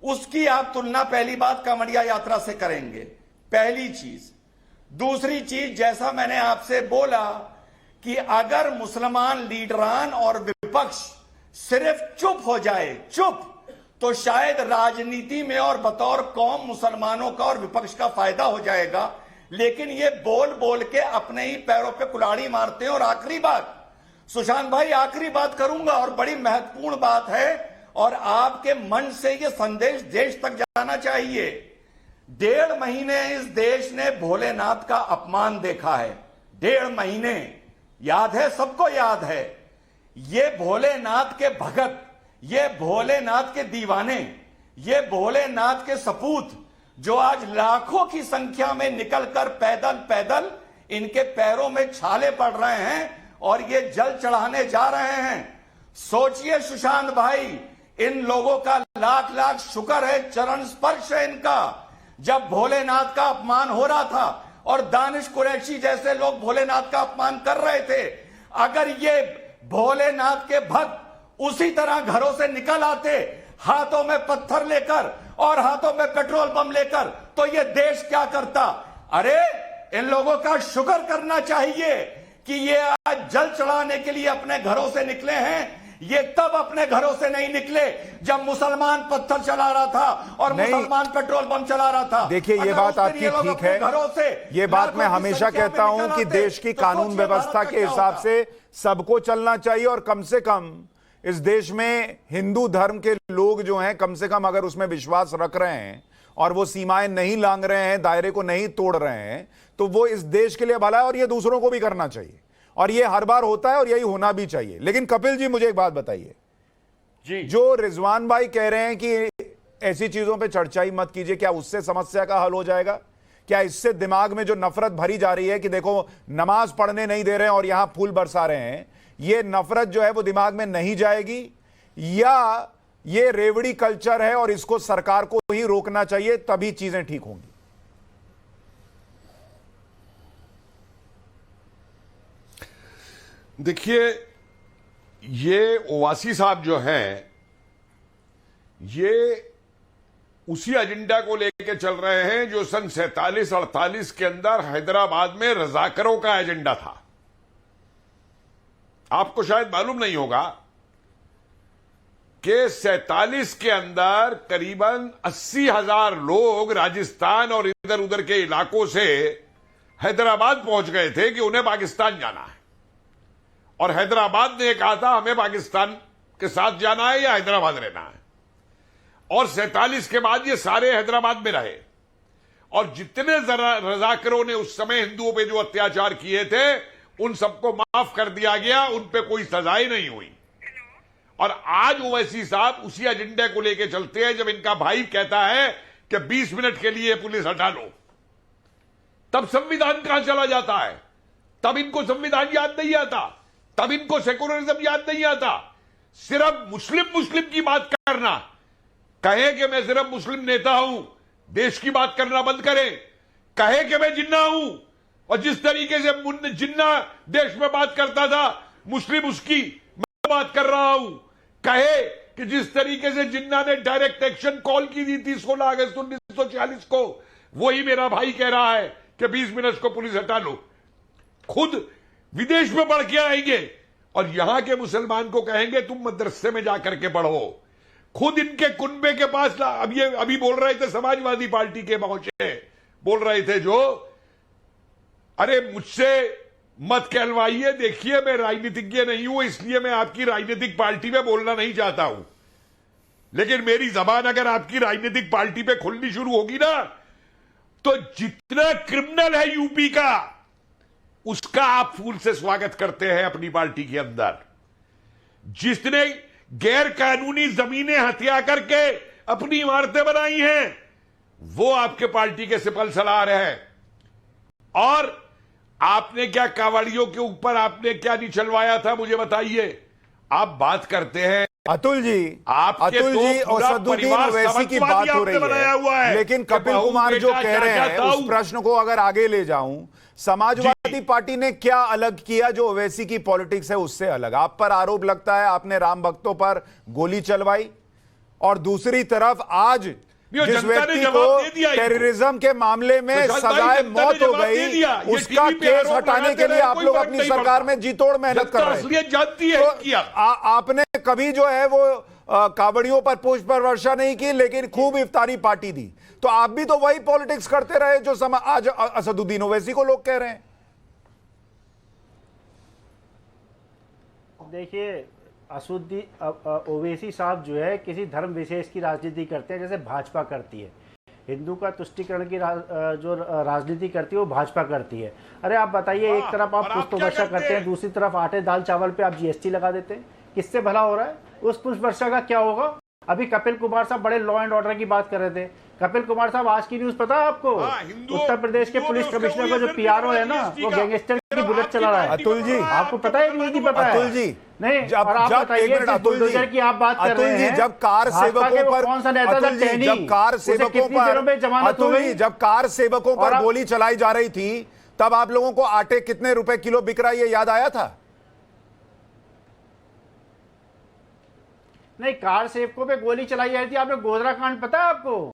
J: उसकी आप तुलना पहली बात कांवड़िया यात्रा से करेंगे, पहली चीज। दूसरी चीज, जैसा मैंने आपसे बोला कि अगर मुसलमान लीडरान और विपक्ष सिर्फ चुप हो जाए, चुप, तो शायद राजनीति में और बतौर कौम मुसलमानों का और विपक्ष का फायदा हो जाएगा। लेकिन ये बोल बोल के अपने ही पैरों पे कुल्हाड़ी मारते हैं। और आखिरी बात सुशांत भाई, आखिरी बात करूंगा और बड़ी महत्वपूर्ण बात है, और आपके मन से ये संदेश देश तक जाना चाहिए। 1.5 महीने इस देश ने भोलेनाथ का अपमान देखा है, 1.5 महीने, याद है, सबको याद है। ये भोलेनाथ के भगत, ये भोलेनाथ के दीवाने, ये भोलेनाथ के सपूत जो आज लाखों की संख्या में निकलकर पैदल पैदल इनके पैरों में छाले पड़ रहे हैं और ये जल चढ़ाने जा रहे हैं। सोचिए सुशांत भाई, इन लोगों का लाख लाख शुक्र है, चरण स्पर्श है इनका। जब भोलेनाथ का अपमान हो रहा था और दानिश कुरैशी जैसे लोग भोलेनाथ का अपमान कर रहे थे, अगर ये भोलेनाथ के भक्त उसी तरह घरों से निकल आते हाथों में पत्थर लेकर और हाथों में पेट्रोल बम लेकर, तो ये देश क्या करता? अरे इन लोगों का शुक्र करना चाहिए कि ये आज जल चढ़ाने के लिए अपने घरों से निकले हैं। ये तब अपने घरों से नहीं निकले जब मुसलमान पत्थर चला रहा था और मुसलमान पेट्रोल बम चला रहा था।
E: देखिए, ये बात आपकी ठीक है,
J: घरों से
E: ये बात मैं हमेशा कहता हूं कि देश की कानून व्यवस्था के हिसाब से सबको चलना चाहिए, और कम से कम इस देश में हिंदू धर्म के लोग जो हैं, कम से कम अगर उसमें विश्वास रख रहे हैं और वो सीमाएं नहीं लांघ रहे हैं, दायरे को नहीं तोड़ रहे हैं, तो वो इस देश के लिए भला है और ये दूसरों को भी करना चाहिए, और ये हर बार होता है और यही होना भी चाहिए। लेकिन कपिल जी, मुझे एक बात बताइए जी, जो रिजवान भाई कह रहे हैं कि ऐसी चीजों पे चर्चा ही मत कीजिए, क्या उससे समस्या का हल हो जाएगा? क्या इससे दिमाग में जो नफरत भरी जा रही है कि देखो नमाज पढ़ने नहीं दे रहे हैं और यहां फूल बरसा रहे हैं, ये नफरत जो है वो दिमाग में नहीं जाएगी, या ये रेवड़ी कल्चर है और इसको सरकार को ही रोकना चाहिए, तभी चीजें ठीक होंगी?
K: देखिए, ये ओवासी साहब जो हैं, ये उसी एजेंडा को लेकर चल रहे हैं जो सन 47-48 के अंदर हैदराबाद में रजाकरों का एजेंडा था। आपको शायद मालूम नहीं होगा कि 47 के अंदर करीबन 80,000 लोग राजस्थान और इधर उधर के इलाकों से हैदराबाद पहुंच गए थे कि उन्हें पाकिस्तान जाना है, और हैदराबाद ने कहा था हमें पाकिस्तान के साथ जाना है या हैदराबाद रहना है, और 47 के बाद ये सारे हैदराबाद में रहे, और जितने रजाकरों ने उस समय हिंदुओं पे जो अत्याचार किए थे उन सबको माफ कर दिया गया, उन पे कोई सजाएं नहीं हुई। और आज ओवैसी साहब उसी एजेंडे को लेकर चलते हैं। जब इनका भाई कहता है कि 20 मिनट के लिए पुलिस हटा लो, तब संविधान कहां चला जाता है? तब इनको संविधान याद नहीं आता, तब इनको सेकुलरिज्म याद नहीं आता। सिर्फ मुस्लिम की बात करना, कहे कि मैं सिर्फ मुस्लिम नेता हूं, देश की बात करना बंद करें। कहे कि मैं जिन्ना हूं, और जिस तरीके से जिन्ना देश में बात करता था, मुस्लिम उसकी मैं बात कर रहा हूं। कहे कि जिस तरीके से जिन्ना ने डायरेक्ट एक्शन कॉल की दी थी 16 अगस्त 1946 को, वही मेरा भाई कह रहा है कि 20 मिनट को पुलिस हटा लो। खुद विदेश में पढ़ के आएंगे और यहां के मुसलमान को कहेंगे तुम मदरसे में जाकर के पढ़ो। खुद इनके कुनबे के पास अभी बोल रहे थे, समाजवादी पार्टी के पहुंचे बोल रहे थे जो, अरे मुझसे मत कहलवाइए, देखिए मैं राजनीतिज्ञ नहीं हूं, इसलिए मैं आपकी राजनीतिक पार्टी में बोलना नहीं चाहता हूं, लेकिन मेरी जबान अगर आपकी राजनीतिक पार्टी पे खुलनी शुरू होगी ना, तो जितना क्रिमिनल है यूपी का, उसका आप फूल से स्वागत करते हैं अपनी पार्टी के अंदर। जिसने गैर कानूनी जमीनें हथिया करके अपनी इमारतें बनाई हैं, वो आपके पार्टी के सिपल सलार है। और आपने क्या कावड़ियों के ऊपर आपने क्या नहीं चलवाया था, मुझे बताइए। आप बात करते हैं
E: अतुल जी,
K: अतुल जी
E: और असदुद्दीन ओवैसी की बात हो रही है, लेकिन कपिल कुमार जो कह रहे हैं, उस प्रश्न को अगर आगे ले जाऊं, समाजवादी पार्टी ने क्या अलग किया जो ओवैसी की पॉलिटिक्स है उससे अलग? आप पर आरोप लगता है आपने राम भक्तों पर गोली चलवाई, और दूसरी तरफ आज जिस व्यक्ति को टेररिज्म के मामले में सजाए मौत हो गई, उसका केस हटाने के लिए आप लोग अपनी सरकार में जी तोड़ मेहनत कर रहे हैं। तो आपने कभी जो है वो कावड़ियों पर पुष्प वर्षा नहीं की, लेकिन खूब इफ्तारी पार्टी दी। तो आप भी तो वही पॉलिटिक्स करते रहे जो आज असदुद्दीन ओवैसी को लोग कह रहे हैं।
L: देखिए, ओवैसी साहब जो है किसी धर्म विशेष की राजनीति करते हैं, जैसे भाजपा करती है। हिंदू का तुष्टीकरण की जो राजनीति करती है वो भाजपा करती है। अरे आप बताइए, एक तरफ आप पुष्प वर्षा करते हैं, दूसरी तरफ आटे दाल चावल पे आप जीएसटी लगा देते हैं। किससे भला हो रहा है? उस पुष्प वर्षा का क्या होगा? अभी कपिल कुमार साहब बड़े लॉ एंड ऑर्डर की बात कर रहे थे। कपिल कुमार साहब, आज की न्यूज पता है आपको? उत्तर प्रदेश के पुलिस कमिश्नर का जो पीआरओ है ना, वो गैंगस्टर की बुलेट चला रहा है।
E: अतुल जी,
L: आपको पता है न्यूज नहीं पता है?
E: अतुल जी
L: नहीं, और आप बताइए, बुलडोजर की आप बात कर रहे हैं,
E: जब कार सेवकों पर
L: कौन सा नेता था? टहनी,
E: जब कार सेवकों पर
L: जमानत हो गई,
E: जब कार सेवकों पर गोली चलाई जा रही थी, तब आप लोगों को आटे कितने रुपए किलो बिक रहा है ये याद आया था?
L: नहीं, कार सेवकों पे गोली चलाई जा रही थी। आपने गोधरा कांड पता है आपको?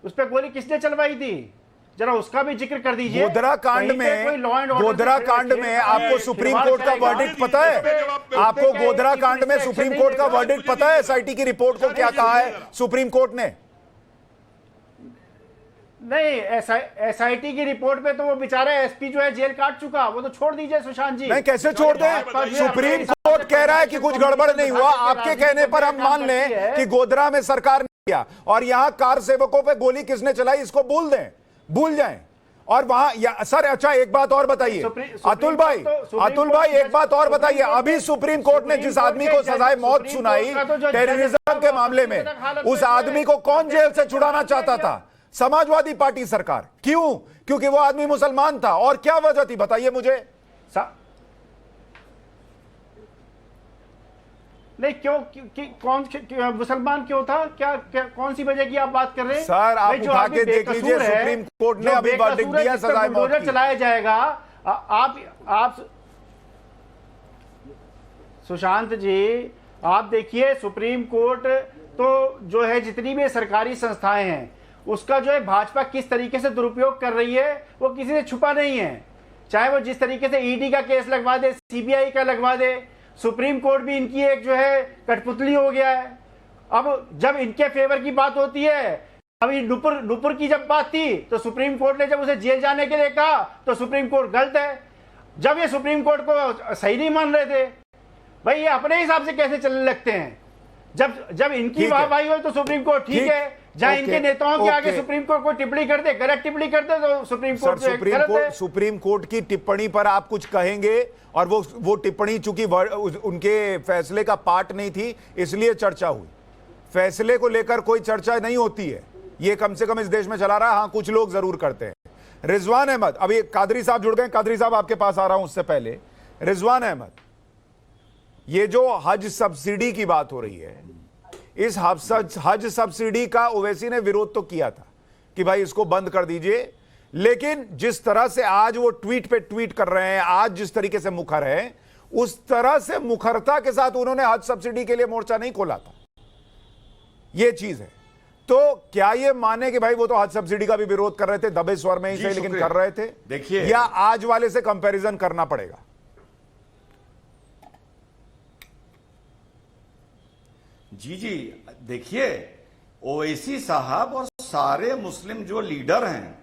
L: उस पे गोली किसने चलवाई थी? जरा उसका भी जिक्र कर दीजिए।
E: गोधरा कांड में आपको सुप्रीम कोर्ट का वर्डिक्ट पता है? आपको गोधरा कांड में सुप्रीम कोर्ट का वर्डिक्ट पता है? एसआईटी की रिपोर्ट को क्या कहा है सुप्रीम कोर्ट ने?
L: नहीं, एसआईटी की रिपोर्ट पे तो वो बेचारा एसपी जो है जेल काट चुका, वो तो छोड़ दीजिए सुशांत जी।
E: नहीं, कैसे छोड़ दें? सुप्रीम कोर्ट कह रहा है कि कुछ गड़बड़ नहीं हुआ। आपके कहने पर हम मान लें कि गोधरा में सरकार ने किया, और यहां कार सेवकों पे गोली किसने चलाई इसको भूल जाएं। और वहां सर, अच्छा एक बात और बताइए अतुल भाई एक बात और बताइए। अभी सुप्रीम कोर्ट ने जिस आदमी को सजाए मौत सुनाई टेररिज्म के मामले में, उस आदमी को कौन जेल से छुड़ाना चाहता था? समाजवादी पार्टी सरकार। क्यों? क्योंकि वो आदमी मुसलमान था। और क्या वजह थी बताइए मुझे।
L: नहीं, कौन मुसलमान क्यों था? क्या कौन सी वजह की आप बात कर रहे हैं?
E: सर आप उठा के देख लीजिए, सुप्रीम कोर्ट ने अभी वर्डिक्ट दिया, सजाए मौत की।
L: चलाया जाएगा। आप सुशांत जी, आप देखिए सुप्रीम कोर्ट तो जो है जितनी भी सरकारी संस्थाएं हैं उसका जो है भाजपा किस तरीके से दुरुपयोग कर रही है वो किसी से छुपा नहीं है। चाहे वो जिस तरीके से ईडी का केस लगवा दे, सीबीआई का लगवा दे, सुप्रीम कोर्ट भी इनकी एक जो है कठपुतली हो गया है। अब जब इनके फेवर की बात होती है, अभी नुपुर की जब बात थी तो सुप्रीम कोर्ट ने जब उसे जेल जाने के लिए कहा तो सुप्रीम कोर्ट गलत है। जब ये सुप्रीम कोर्ट को सही नहीं मान रहे थे, भाई ये अपने हिसाब से कैसे चलने लगते हैं? जब इनकी वाहवाही हो तो सुप्रीम कोर्ट ठीक है, जहां इनके नेताओं के आगे सुप्रीम कोर्ट को टिप्पणी कर दे, गलत टिप्पणी करते तो सुप्रीम कोर्ट
E: सुप्रीम कोर्ट की टिप्पणी पर आप कुछ कहेंगे, और वो टिप्पणी चूंकि उनके फैसले का पार्ट नहीं थी इसलिए चर्चा हुई। फैसले को लेकर कोई चर्चा नहीं होती है, ये कम से कम इस देश में चला रहा है। हाँ, कुछ लोग जरूर करते हैं। रिजवान अहमद, अभी कादरी साहब जुड़ गए। कादरी साहब आपके पास आ रहा हूं, उससे पहले रिजवान अहमद, ये जो हज सब्सिडी की बात हो रही है, इस हज सब्सिडी का ओवैसी ने विरोध तो किया था कि भाई इसको बंद कर दीजिए, लेकिन जिस तरह से आज वो ट्वीट पे ट्वीट कर रहे हैं, आज जिस तरीके से मुखर है, उस तरह से मुखरता के साथ उन्होंने हज सब्सिडी के लिए मोर्चा नहीं खोला था। ये चीज है। तो क्या ये माने कि भाई वो तो हज सब्सिडी का भी विरोध कर रहे थे दबे स्वर में ही से, लेकिन कर रहे थे?
J: देखिए,
E: या आज वाले से कंपैरिजन करना पड़ेगा?
J: जी देखिए, ओवैसी साहब और सारे मुस्लिम जो लीडर हैं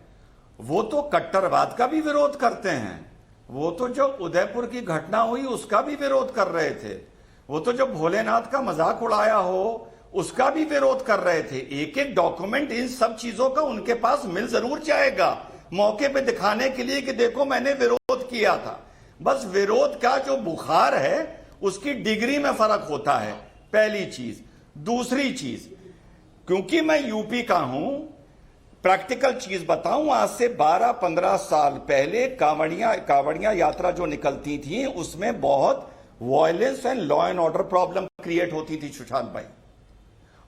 J: वो तो कट्टरवाद का भी विरोध करते हैं। वो तो जो उदयपुर की घटना हुई उसका भी विरोध कर रहे थे। वो तो जो भोलेनाथ का मजाक उड़ाया हो उसका भी विरोध कर रहे थे। एक एक डॉक्यूमेंट इन सब चीजों का उनके पास मिल जरूर जाएगा, मौके पे दिखाने के लिए कि देखो मैंने विरोध किया था। बस विरोध का जो बुखार है उसकी डिग्री में फर्क होता है, पहली चीज। दूसरी चीज, क्योंकि मैं यूपी का हूं, प्रैक्टिकल चीज बताऊं, आज से 12-15 साल पहले कांवड़िया यात्रा जो निकलती थी उसमें बहुत violence and law and order problem create होती थी सुशांत भाई।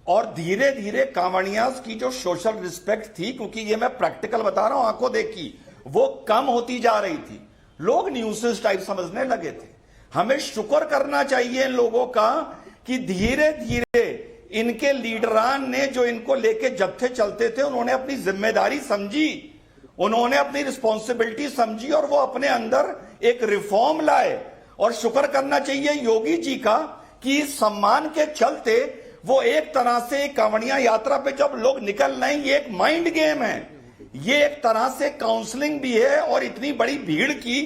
J: और धीरे धीरे कांवड़ियास की जो सोशल रिस्पेक्ट थी, क्योंकि ये मैं प्रैक्टिकल बता रहा हूं, आंखों देखी, वो कम होती जा रही थी। लोग न्यूसेंस टाइप समझने लगे थे। हमें शुक्र करना चाहिए इन लोगों का कि धीरे धीरे इनके लीडरान ने जो इनको लेके जत्थे चलते थे उन्होंने अपनी जिम्मेदारी समझी, उन्होंने अपनी रिस्पॉन्सिबिलिटी समझी और वो अपने अंदर एक रिफॉर्म लाए। और शुक्र करना चाहिए योगी जी का कि इस सम्मान के चलते वो एक तरह से कांवड़िया यात्रा पे जब लोग निकल रहे हैं, ये एक माइंड गेम है, ये एक तरह से काउंसलिंग भी है और इतनी बड़ी भीड़ की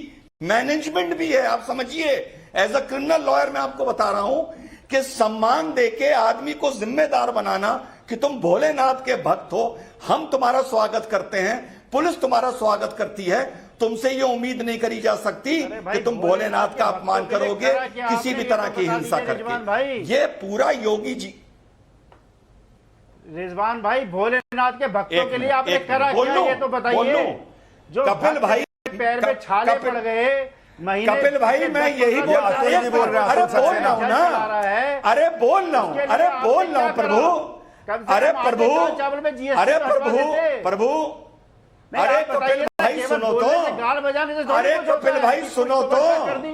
J: मैनेजमेंट भी है। आप समझिए, एज अ क्रिमिनल लॉयर मैं आपको बता रहा हूं कि सम्मान देके आदमी को जिम्मेदार बनाना कि तुम भोलेनाथ के भक्त हो, हम तुम्हारा स्वागत करते हैं, पुलिस तुम्हारा स्वागत करती है, तुमसे ये उम्मीद नहीं करी जा सकती कि तुम भोलेनाथ का अपमान करोगे किसी भी तरह की हिंसा करके। ये पूरा योगी जी।
L: रिजवान भाई, भोलेनाथ के भक्तों के लिए आपने करा क्या ये तो बताइए। जो
J: कपिल भाई
L: पैर में छाले पड़ गए,
J: कपिल भाई मैं यही बोल रहा हूं। अरे बोल रहा हूं ना, अरे बोल रहा हूं, अरे बोल रहा हूं प्रभु, अरे प्रभु, अरे प्रभु, प्रभु, अरे कपिल भाई सुनो तो,
L: गाल बजाने से
J: अरे कपिल भाई सुनो तो,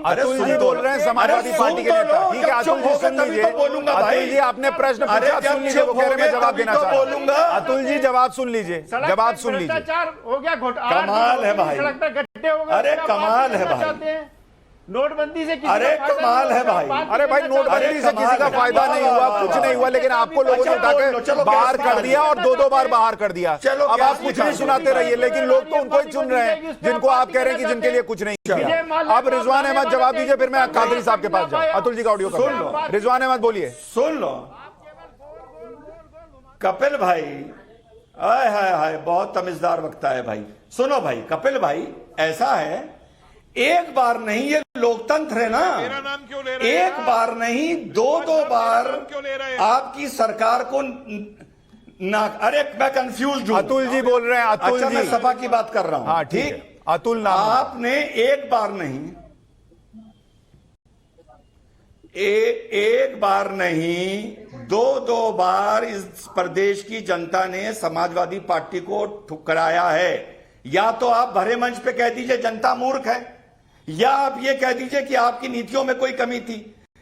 E: अतुल जी बोल रहे हैं समाजवादी पार्टी के नेता। ठीक है अतुल जी सुन लीजिए। अतुल जी आपने प्रश्न पूछा, सुन लीजिए, वो कह रहे मैं जवाब देना चाहता हूं। अतुल जी जवाब सुन लीजिए, जवाब सुन लीजिए।
L: भ्रष्टाचार हो गया, घोटाला,
J: कमाल है भाई,
L: सड़क पर गड्ढे हो गए,
J: अरे कमाल है भाई,
L: नोटबंदी से
J: अरे कमाल है भाई,
E: अरे भाई नोटबंदी से किसी का फायदा नहीं हुआ, कुछ नहीं हुआ, लेकिन आपको लोगों ने उठाकर बाहर कर दिया और 2-2 बार बाहर कर दिया। अब आप कुछ नहीं सुनाते रहिए, लेकिन लोग तो उनको ही चुन रहे हैं जिनको आप कह रहे हैं कि जिनके लिए कुछ नहीं किया। अब रिजवान अहमद जवाब दीजिए, फिर मैं कादरी साहब के पास जाऊं। अतुल जी का ऑडियो
J: सुन लो,
E: रिजवान अहमद बोलिए।
J: सुन लो कपिल भाई, आय हाय हाय, बहुत तमीजदार वक्ता है भाई। सुनो भाई कपिल भाई, ऐसा है एक बार नहीं, ये लोकतंत्र है ना,
K: मेरा नाम क्यों ले रहे हैं?
J: एक बार नहीं, 2-2 बार
K: क्यों ले रहे हैं? आपकी
J: आपकी सरकार को ना, अरे मैं कंफ्यूज हूं।
E: अतुल जी बोल रहे हैं, अतुल
J: अच्छा
E: जी।
J: मैं सभा की बात कर रहा हूं।
E: हाँ ठीक है, अतुल नाम
J: आपने एक बार नहीं, एक बार नहीं, 2-2 बार इस प्रदेश की जनता ने समाजवादी पार्टी को ठुकराया है। या तो आप भरे मंच पे कह दीजिए जनता मूर्ख है, या आप ये कह दीजिए कि आपकी नीतियों में कोई कमी थी,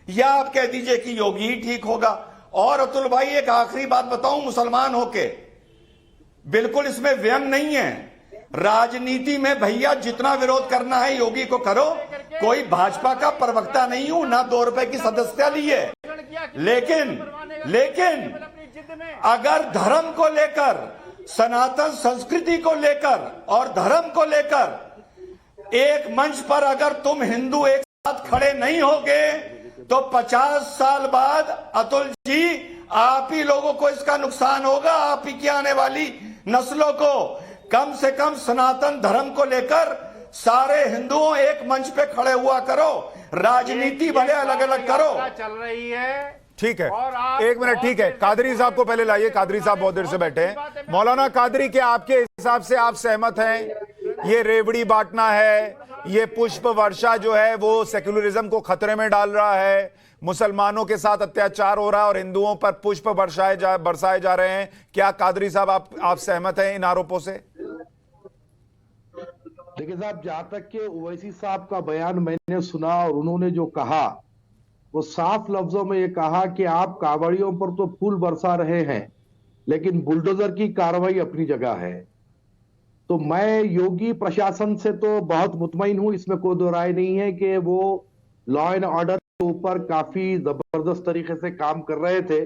J: या आप कह दीजिए कि योगी ही ठीक होगा। और अतुल भाई एक आखिरी बात बताऊं, मुसलमान होके बिल्कुल इसमें व्यंग नहीं है, राजनीति में भैया जितना विरोध करना है योगी को करो, कोई भाजपा का प्रवक्ता नहीं हूं, ना 2 रुपए की सदस्यता ली है, लेकिन अगर धर्म को लेकर, सनातन संस्कृति को लेकर और धर्म को लेकर एक मंच पर अगर तुम हिंदू एक साथ खड़े नहीं होगे तो 50 साल बाद अतुल जी आप ही लोगों को इसका नुकसान होगा, आप ही की आने वाली नस्लों को। कम से कम सनातन धर्म को लेकर सारे हिंदुओं एक मंच पे खड़े हुआ करो, राजनीति भले अलग अलग करो।
L: चल रही है,
E: ठीक है, एक मिनट, ठीक है, कादरी साहब को पहले लाइए। कादरी साहब बहुत देर से बैठे हैं। मौलाना कादरी, क्या आपके हिसाब से आप सहमत हैं ये रेवड़ी बांटना है, ये पुष्प वर्षा जो है वो सेक्युलरिज्म को खतरे में डाल रहा है, मुसलमानों के साथ अत्याचार हो रहा है और हिंदुओं पर पुष्प बरसाए जा रहे हैं? क्या कादरी साहब आप सहमत हैं इन आरोपों से?
M: देखिए साहब, जहां तक के ओवैसी साहब का बयान मैंने सुना और उन्होंने जो कहा, वो साफ लफ्जों में ये कहा कि आप कांवड़ियों पर तो फूल बरसा रहे हैं, लेकिन बुलडोजर की कार्रवाई अपनी जगह है। तो मैं योगी प्रशासन से तो बहुत मुतमईन हूं, इसमें कोई दो राय नहीं है कि वो लॉ एंड ऑर्डर के ऊपर काफी जबरदस्त तरीके से काम कर रहे थे।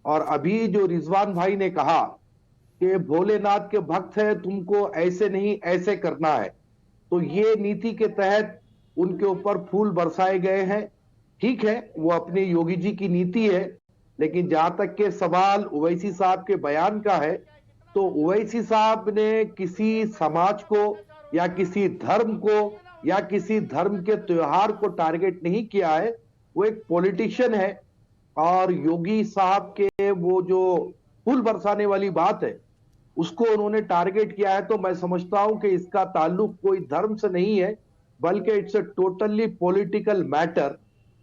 M: और अभी जो रिजवान भाई ने कहा कि भोलेनाथ के भक्त है, तुमको ऐसे नहीं ऐसे करना है, तो ये नीति के तहत उनके ऊपर फूल बरसाए गए हैं। ठीक है, वो अपने योगी जी की नीति है, लेकिन जहां तक के सवाल ओवैसी साहब के बयान का है, तो ओवैसी साहब ने किसी समाज को या किसी धर्म को या किसी धर्म के त्योहार को टारगेट नहीं किया है। वो एक पॉलिटिशियन है और योगी साहब के वो जो फूल बरसाने वाली बात है उसको उन्होंने टारगेट किया है। तो मैं समझता हूं कि इसका ताल्लुक कोई धर्म से नहीं है, बल्कि it's a totally political matter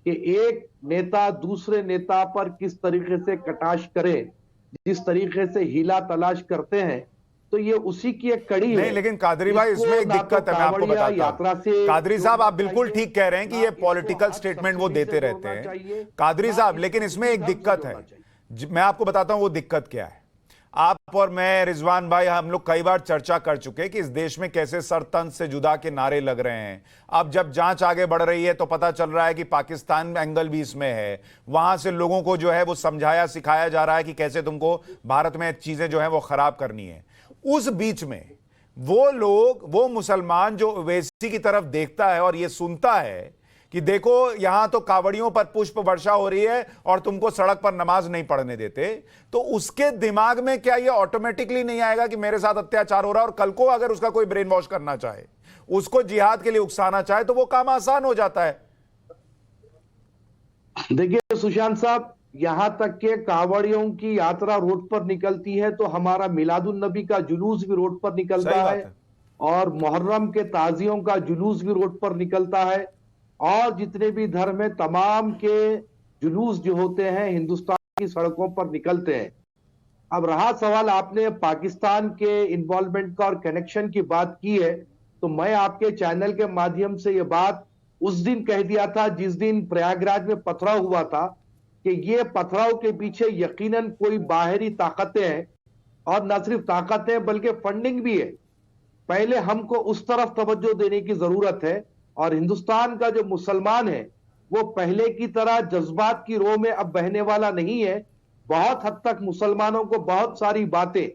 M: कि एक नेता दूसरे नेता पर किस तरीके से कटाक्ष करे, जिस तरीके से हीला तलाश करते हैं, तो ये उसी की एक कड़ी है।
E: नहीं, लेकिन कादरी भाई इसमें एक दिक्कत है, मैं आपको बताता हूं। कादरी साहब आप बिल्कुल ठीक कह रहे हैं कि ये पॉलिटिकल स्टेटमेंट वो देते रहते हैं कादरी साहब, लेकिन इसमें एक दिक्कत है, मैं आपको बताता हूं वो दिक्कत क्या है। आप और मैं, रिजवान भाई, हम लोग कई बार चर्चा कर चुके कि इस देश में कैसे सरतंत्र से जुदा के नारे लग रहे हैं। अब जब जांच आगे बढ़ रही है तो पता चल रहा है कि पाकिस्तान एंगल भी इसमें है। वहां से लोगों को जो है वो समझाया सिखाया जा रहा है कि कैसे तुमको भारत में चीजें जो है वो खराब करनी है। उस बीच में वो लोग, वो मुसलमान जो ओवैसी की तरफ देखता है और ये सुनता है कि देखो यहां तो कावड़ियों पर पुष्प वर्षा हो रही है और तुमको सड़क पर नमाज नहीं पढ़ने देते, तो उसके दिमाग में क्या ये ऑटोमेटिकली नहीं आएगा कि मेरे साथ अत्याचार हो रहा है, और कल को अगर उसका कोई ब्रेन वॉश करना चाहे, उसको जिहाद के लिए उकसाना चाहे, तो वो काम आसान हो जाता है।
M: देखिए सुशांत साहब, यहां तक के कावड़ियों की यात्रा रोड पर निकलती है तो हमारा मिलादुन नबी का जुलूस भी रोड पर निकलता है, और मुहर्रम के ताजियों का जुलूस भी रोड पर निकलता है, और जितने भी धर्म है तमाम के जुलूस जो होते हैं हिंदुस्तान की सड़कों पर निकलते हैं। अब रहा सवाल, आपने पाकिस्तान के इन्वॉल्वमेंट का और कनेक्शन की बात की है, तो मैं आपके चैनल के माध्यम से ये बात उस दिन कह दिया था जिस दिन प्रयागराज में पथराव हुआ था कि ये पथराव के पीछे यकीनन कोई बाहरी ताकतें हैं, और न सिर्फ ताकतें बल्कि फंडिंग भी है। पहले हमको उस तरफ तवज्जो देने की जरूरत है, और हिंदुस्तान का जो मुसलमान है वो पहले की तरह जज्बात की रो में अब बहने वाला नहीं है। बहुत हद तक मुसलमानों को बहुत सारी बातें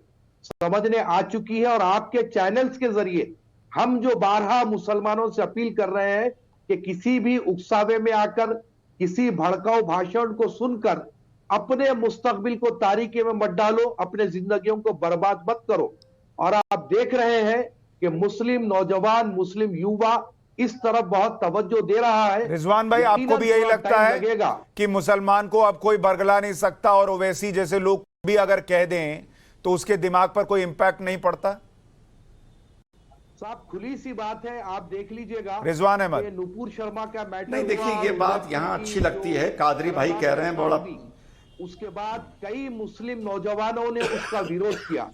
M: समझने आ चुकी है, और आपके चैनल्स के जरिए हम जो बारहा मुसलमानों से अपील कर रहे हैं कि किसी भी उकसावे में आकर, किसी भड़काऊ भाषण को सुनकर अपने मुस्तकबिल को तारीकी में मत डालो, अपने जिंदगियों को बर्बाद मत करो। और आप देख रहे हैं कि मुस्लिम नौजवान, मुस्लिम युवा इस तरफ बहुत तवज्जो दे रहा है।
E: रिजवान भाई, आपको भी यही लगता है कि मुसलमान को अब कोई बरगला नहीं सकता, और ओवैसी जैसे लोग भी अगर कह दें तो उसके दिमाग पर कोई इंपैक्ट नहीं पड़ता?
M: साहब खुली सी बात है, आप देख लीजिएगा।
E: रिजवान अहमद,
M: नुपुर शर्मा का मैटर
J: नहीं, देखिए ये बात यहाँ अच्छी लगती है, कादरी भाई कह रहे हैं बड़ा,
M: उसके बाद कई मुस्लिम नौजवानों ने उसका विरोध किया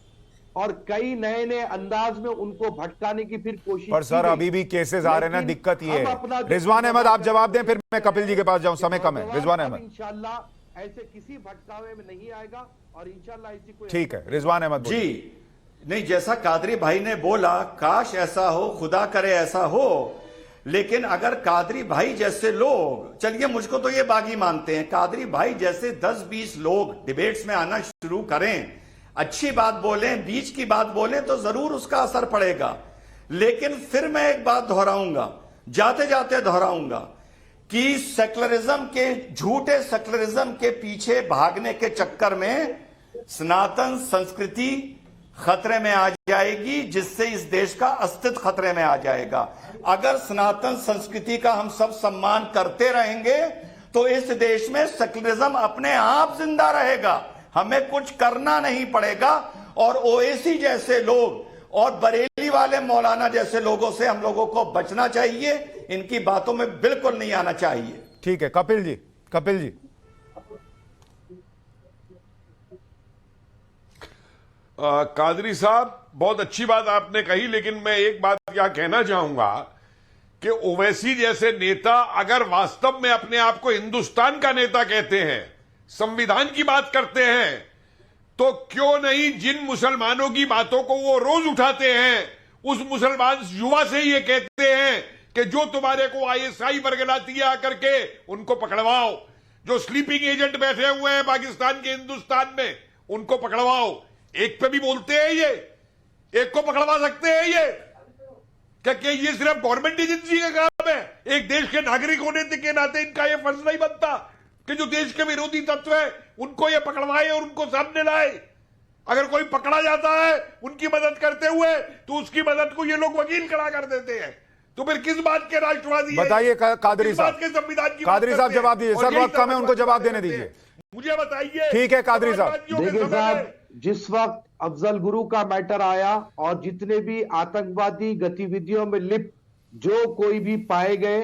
M: और कई नए नए अंदाज में उनको भटकाने की फिर कोशिश।
E: पर सर अभी भी केसेस आ रहे हैं ना, दिक्कत ये है। रिजवान अहमद आप जवाब दें, फिर मैं कपिल जी के पास जाऊं, समय कम है। रिजवान अहमद,
M: इंशाल्लाह ऐसे किसी भटकावे में नहीं आएगा, और इंशाल्लाह ऐसी कोई।
E: ठीक है, रिजवान अहमद
J: जी। नहीं, जैसा कादरी भाई ने बोला, काश ऐसा हो, खुदा करे ऐसा हो, लेकिन अगर कादरी भाई जैसे लोग, चलिए मुझको तो ये बागी मानते हैं, कादरी भाई जैसे 10-20 लोग डिबेट्स में आना शुरू करें, अच्छी बात बोलें, बीच की बात बोलें, तो जरूर उसका असर पड़ेगा। लेकिन फिर मैं एक बात दोहराऊंगा, जाते जाते दोहराऊंगा कि सेक्युलरिज्म के, झूठे सेक्युलरिज्म के पीछे भागने के चक्कर में सनातन संस्कृति खतरे में आ जाएगी, जिससे इस देश का अस्तित्व खतरे में आ जाएगा। अगर सनातन संस्कृति का हम सब सम्मान करते रहेंगे तो इस देश में सेक्युलरिज्म अपने आप जिंदा रहेगा, हमें कुछ करना नहीं पड़ेगा। और ओवैसी जैसे लोग और बरेली वाले मौलाना जैसे लोगों से हम लोगों को बचना चाहिए, इनकी बातों में बिल्कुल नहीं आना चाहिए।
E: ठीक है, कपिल जी, कपिल जी।
K: कादरी साहब, बहुत अच्छी बात आपने कही, लेकिन मैं एक बात क्या कहना चाहूंगा कि ओवैसी जैसे नेता अगर वास्तव में अपने आप को हिंदुस्तान का नेता कहते हैं, संविधान की बात करते हैं, तो क्यों नहीं जिन मुसलमानों की बातों को वो रोज उठाते हैं, उस मुसलमान युवा से ये कहते हैं कि जो तुम्हारे को आईएसआई बरगलाती है आकर के उनको पकड़वाओ, जो स्लीपिंग एजेंट बैठे हुए हैं पाकिस्तान के हिंदुस्तान में उनको पकड़वाओ। एक पे भी बोलते हैं ये, एक को पकड़वा सकते हैं ये? क्या ये सिर्फ गवर्नमेंट एजेंसी का काम है? एक देश के नागरिक होने के नाते इनका ये फर्ज नहीं बनता कि जो देश के विरोधी तत्व है उनको ये पकड़वाए और उनको सामने लाए? अगर कोई पकड़ा जाता है उनकी मदद करते हुए तो उसकी मदद को ये लोग वकील खड़ा कर देते हैं, तो फिर किस बात के राष्ट्रवादी?
E: बताइए कादरी साहब,
K: संविधान की
E: कादरी साहब जवाब दीजिए। सर वक्त कम है, उनको जवाब देने दीजिए।
K: मुझे बताइए।
E: ठीक है कादरी साहब।
M: देखिए साहब, जिस वक्त अफजल गुरु का मैटर आया और जितने भी आतंकवादी गतिविधियों में लिप्त जो कोई भी पाए गए,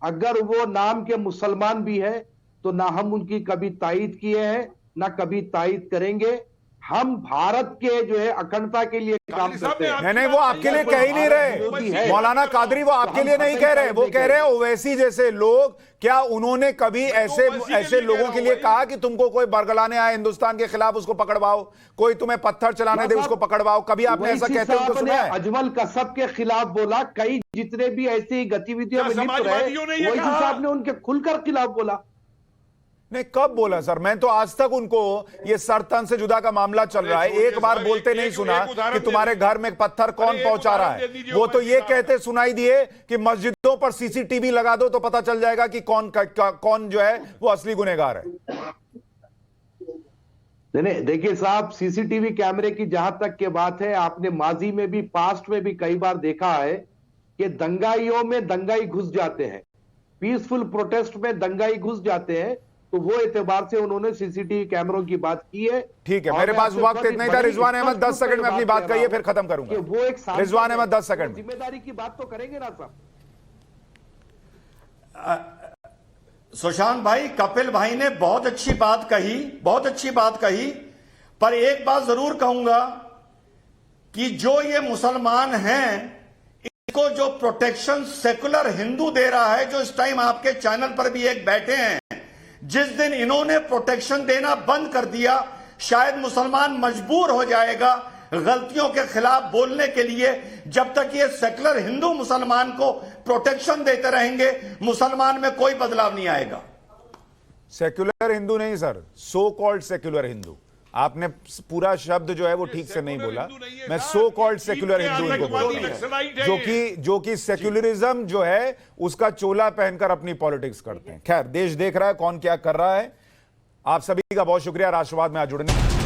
M: अगर वो नाम के मुसलमान भी है तो ना हम उनकी कभी तायीद किए हैं ना कभी तायीद करेंगे। हम भारत के जो है अखंडता के लिए काम करते हैं।
E: नहीं, वो आपके लिए कह ही नहीं रहे मौलाना कादरी, वो आपके लिए नहीं कह रहे, वो कह रहे हैं ओवैसी जैसे लोग, क्या उन्होंने कभी ऐसे लोगों के लिए कहा कि तुमको कोई बरगलाने आए हिंदुस्तान के खिलाफ उसको पकड़वाओ, कोई तुम्हें पत्थर चलाने दे उसको पकड़वाओ? कभी आपने ऐसा कहते हुए सुना है?
M: अजमल कसब के खिलाफ बोला, कई जितने भी ऐसी गतिविधियों में लिप्त रहे ओवैसी साहब ने उनके खुलकर खिलाफ बोला।
E: नहीं, कब बोला सर? मैं तो आज तक उनको, ये सरतन से जुदा का मामला चल रहा है, एक बार बोलते नहीं सुना कि तुम्हारे घर में पत्थर कौन पहुंचा रहा है। वो तो ये कहते सुनाई दिए कि मस्जिदों पर सीसीटीवी लगा दो तो पता चल जाएगा कि कौन जो है वो असली गुनहगार है।
M: नहीं, देखिए साहब, सीसीटीवी कैमरे की जहां तक के बात है, आपने माजी में भी, पास्ट में भी कई बार देखा है कि दंगाइयों में दंगाई घुस जाते हैं, पीसफुल प्रोटेस्ट में दंगाई घुस जाते हैं, तो वो एतबार से उन्होंने सीसीटीवी कैमरों की बात की है।
E: ठीक है, मेरे पास वक्त इतना ही था। रिजवान अहमद 10 सेकंड में अपनी बात कहिए, फिर खत्म करूंगा।
M: वो एक
E: रिजवान अहमद 10 सेकंड।
M: जिम्मेदारी की बात तो करेंगे ना साहब।
J: सुशांत भाई, कपिल भाई ने बहुत अच्छी बात कही, बहुत अच्छी बात कही, पर एक बात जरूर कहूंगा कि जो ये मुसलमान हैं को जो प्रोटेक्शन सेकुलर हिंदू दे रहा है, जो इस टाइम आपके चैनल पर भी एक बैठे हैं, जिस दिन इन्होंने प्रोटेक्शन देना बंद कर दिया, शायद मुसलमान मजबूर हो जाएगा गलतियों के खिलाफ बोलने के लिए। जब तक ये सेकुलर हिंदू मुसलमान को प्रोटेक्शन देते रहेंगे, मुसलमान में कोई बदलाव नहीं आएगा।
E: सेक्युलर हिंदू नहीं sir, so called secular Hindu. आपने पूरा शब्द जो है वो ठीक से नहीं बोला। मैं सो कॉल्ड सेक्युलर हिंदू इनको बोलूंगा, जो कि सेक्युलरिज्म जो है उसका चोला पहनकर अपनी पॉलिटिक्स करते हैं। खैर, देश देख रहा है कौन क्या कर रहा है। आप सभी का बहुत शुक्रिया राष्ट्रवाद में आज जुड़ने।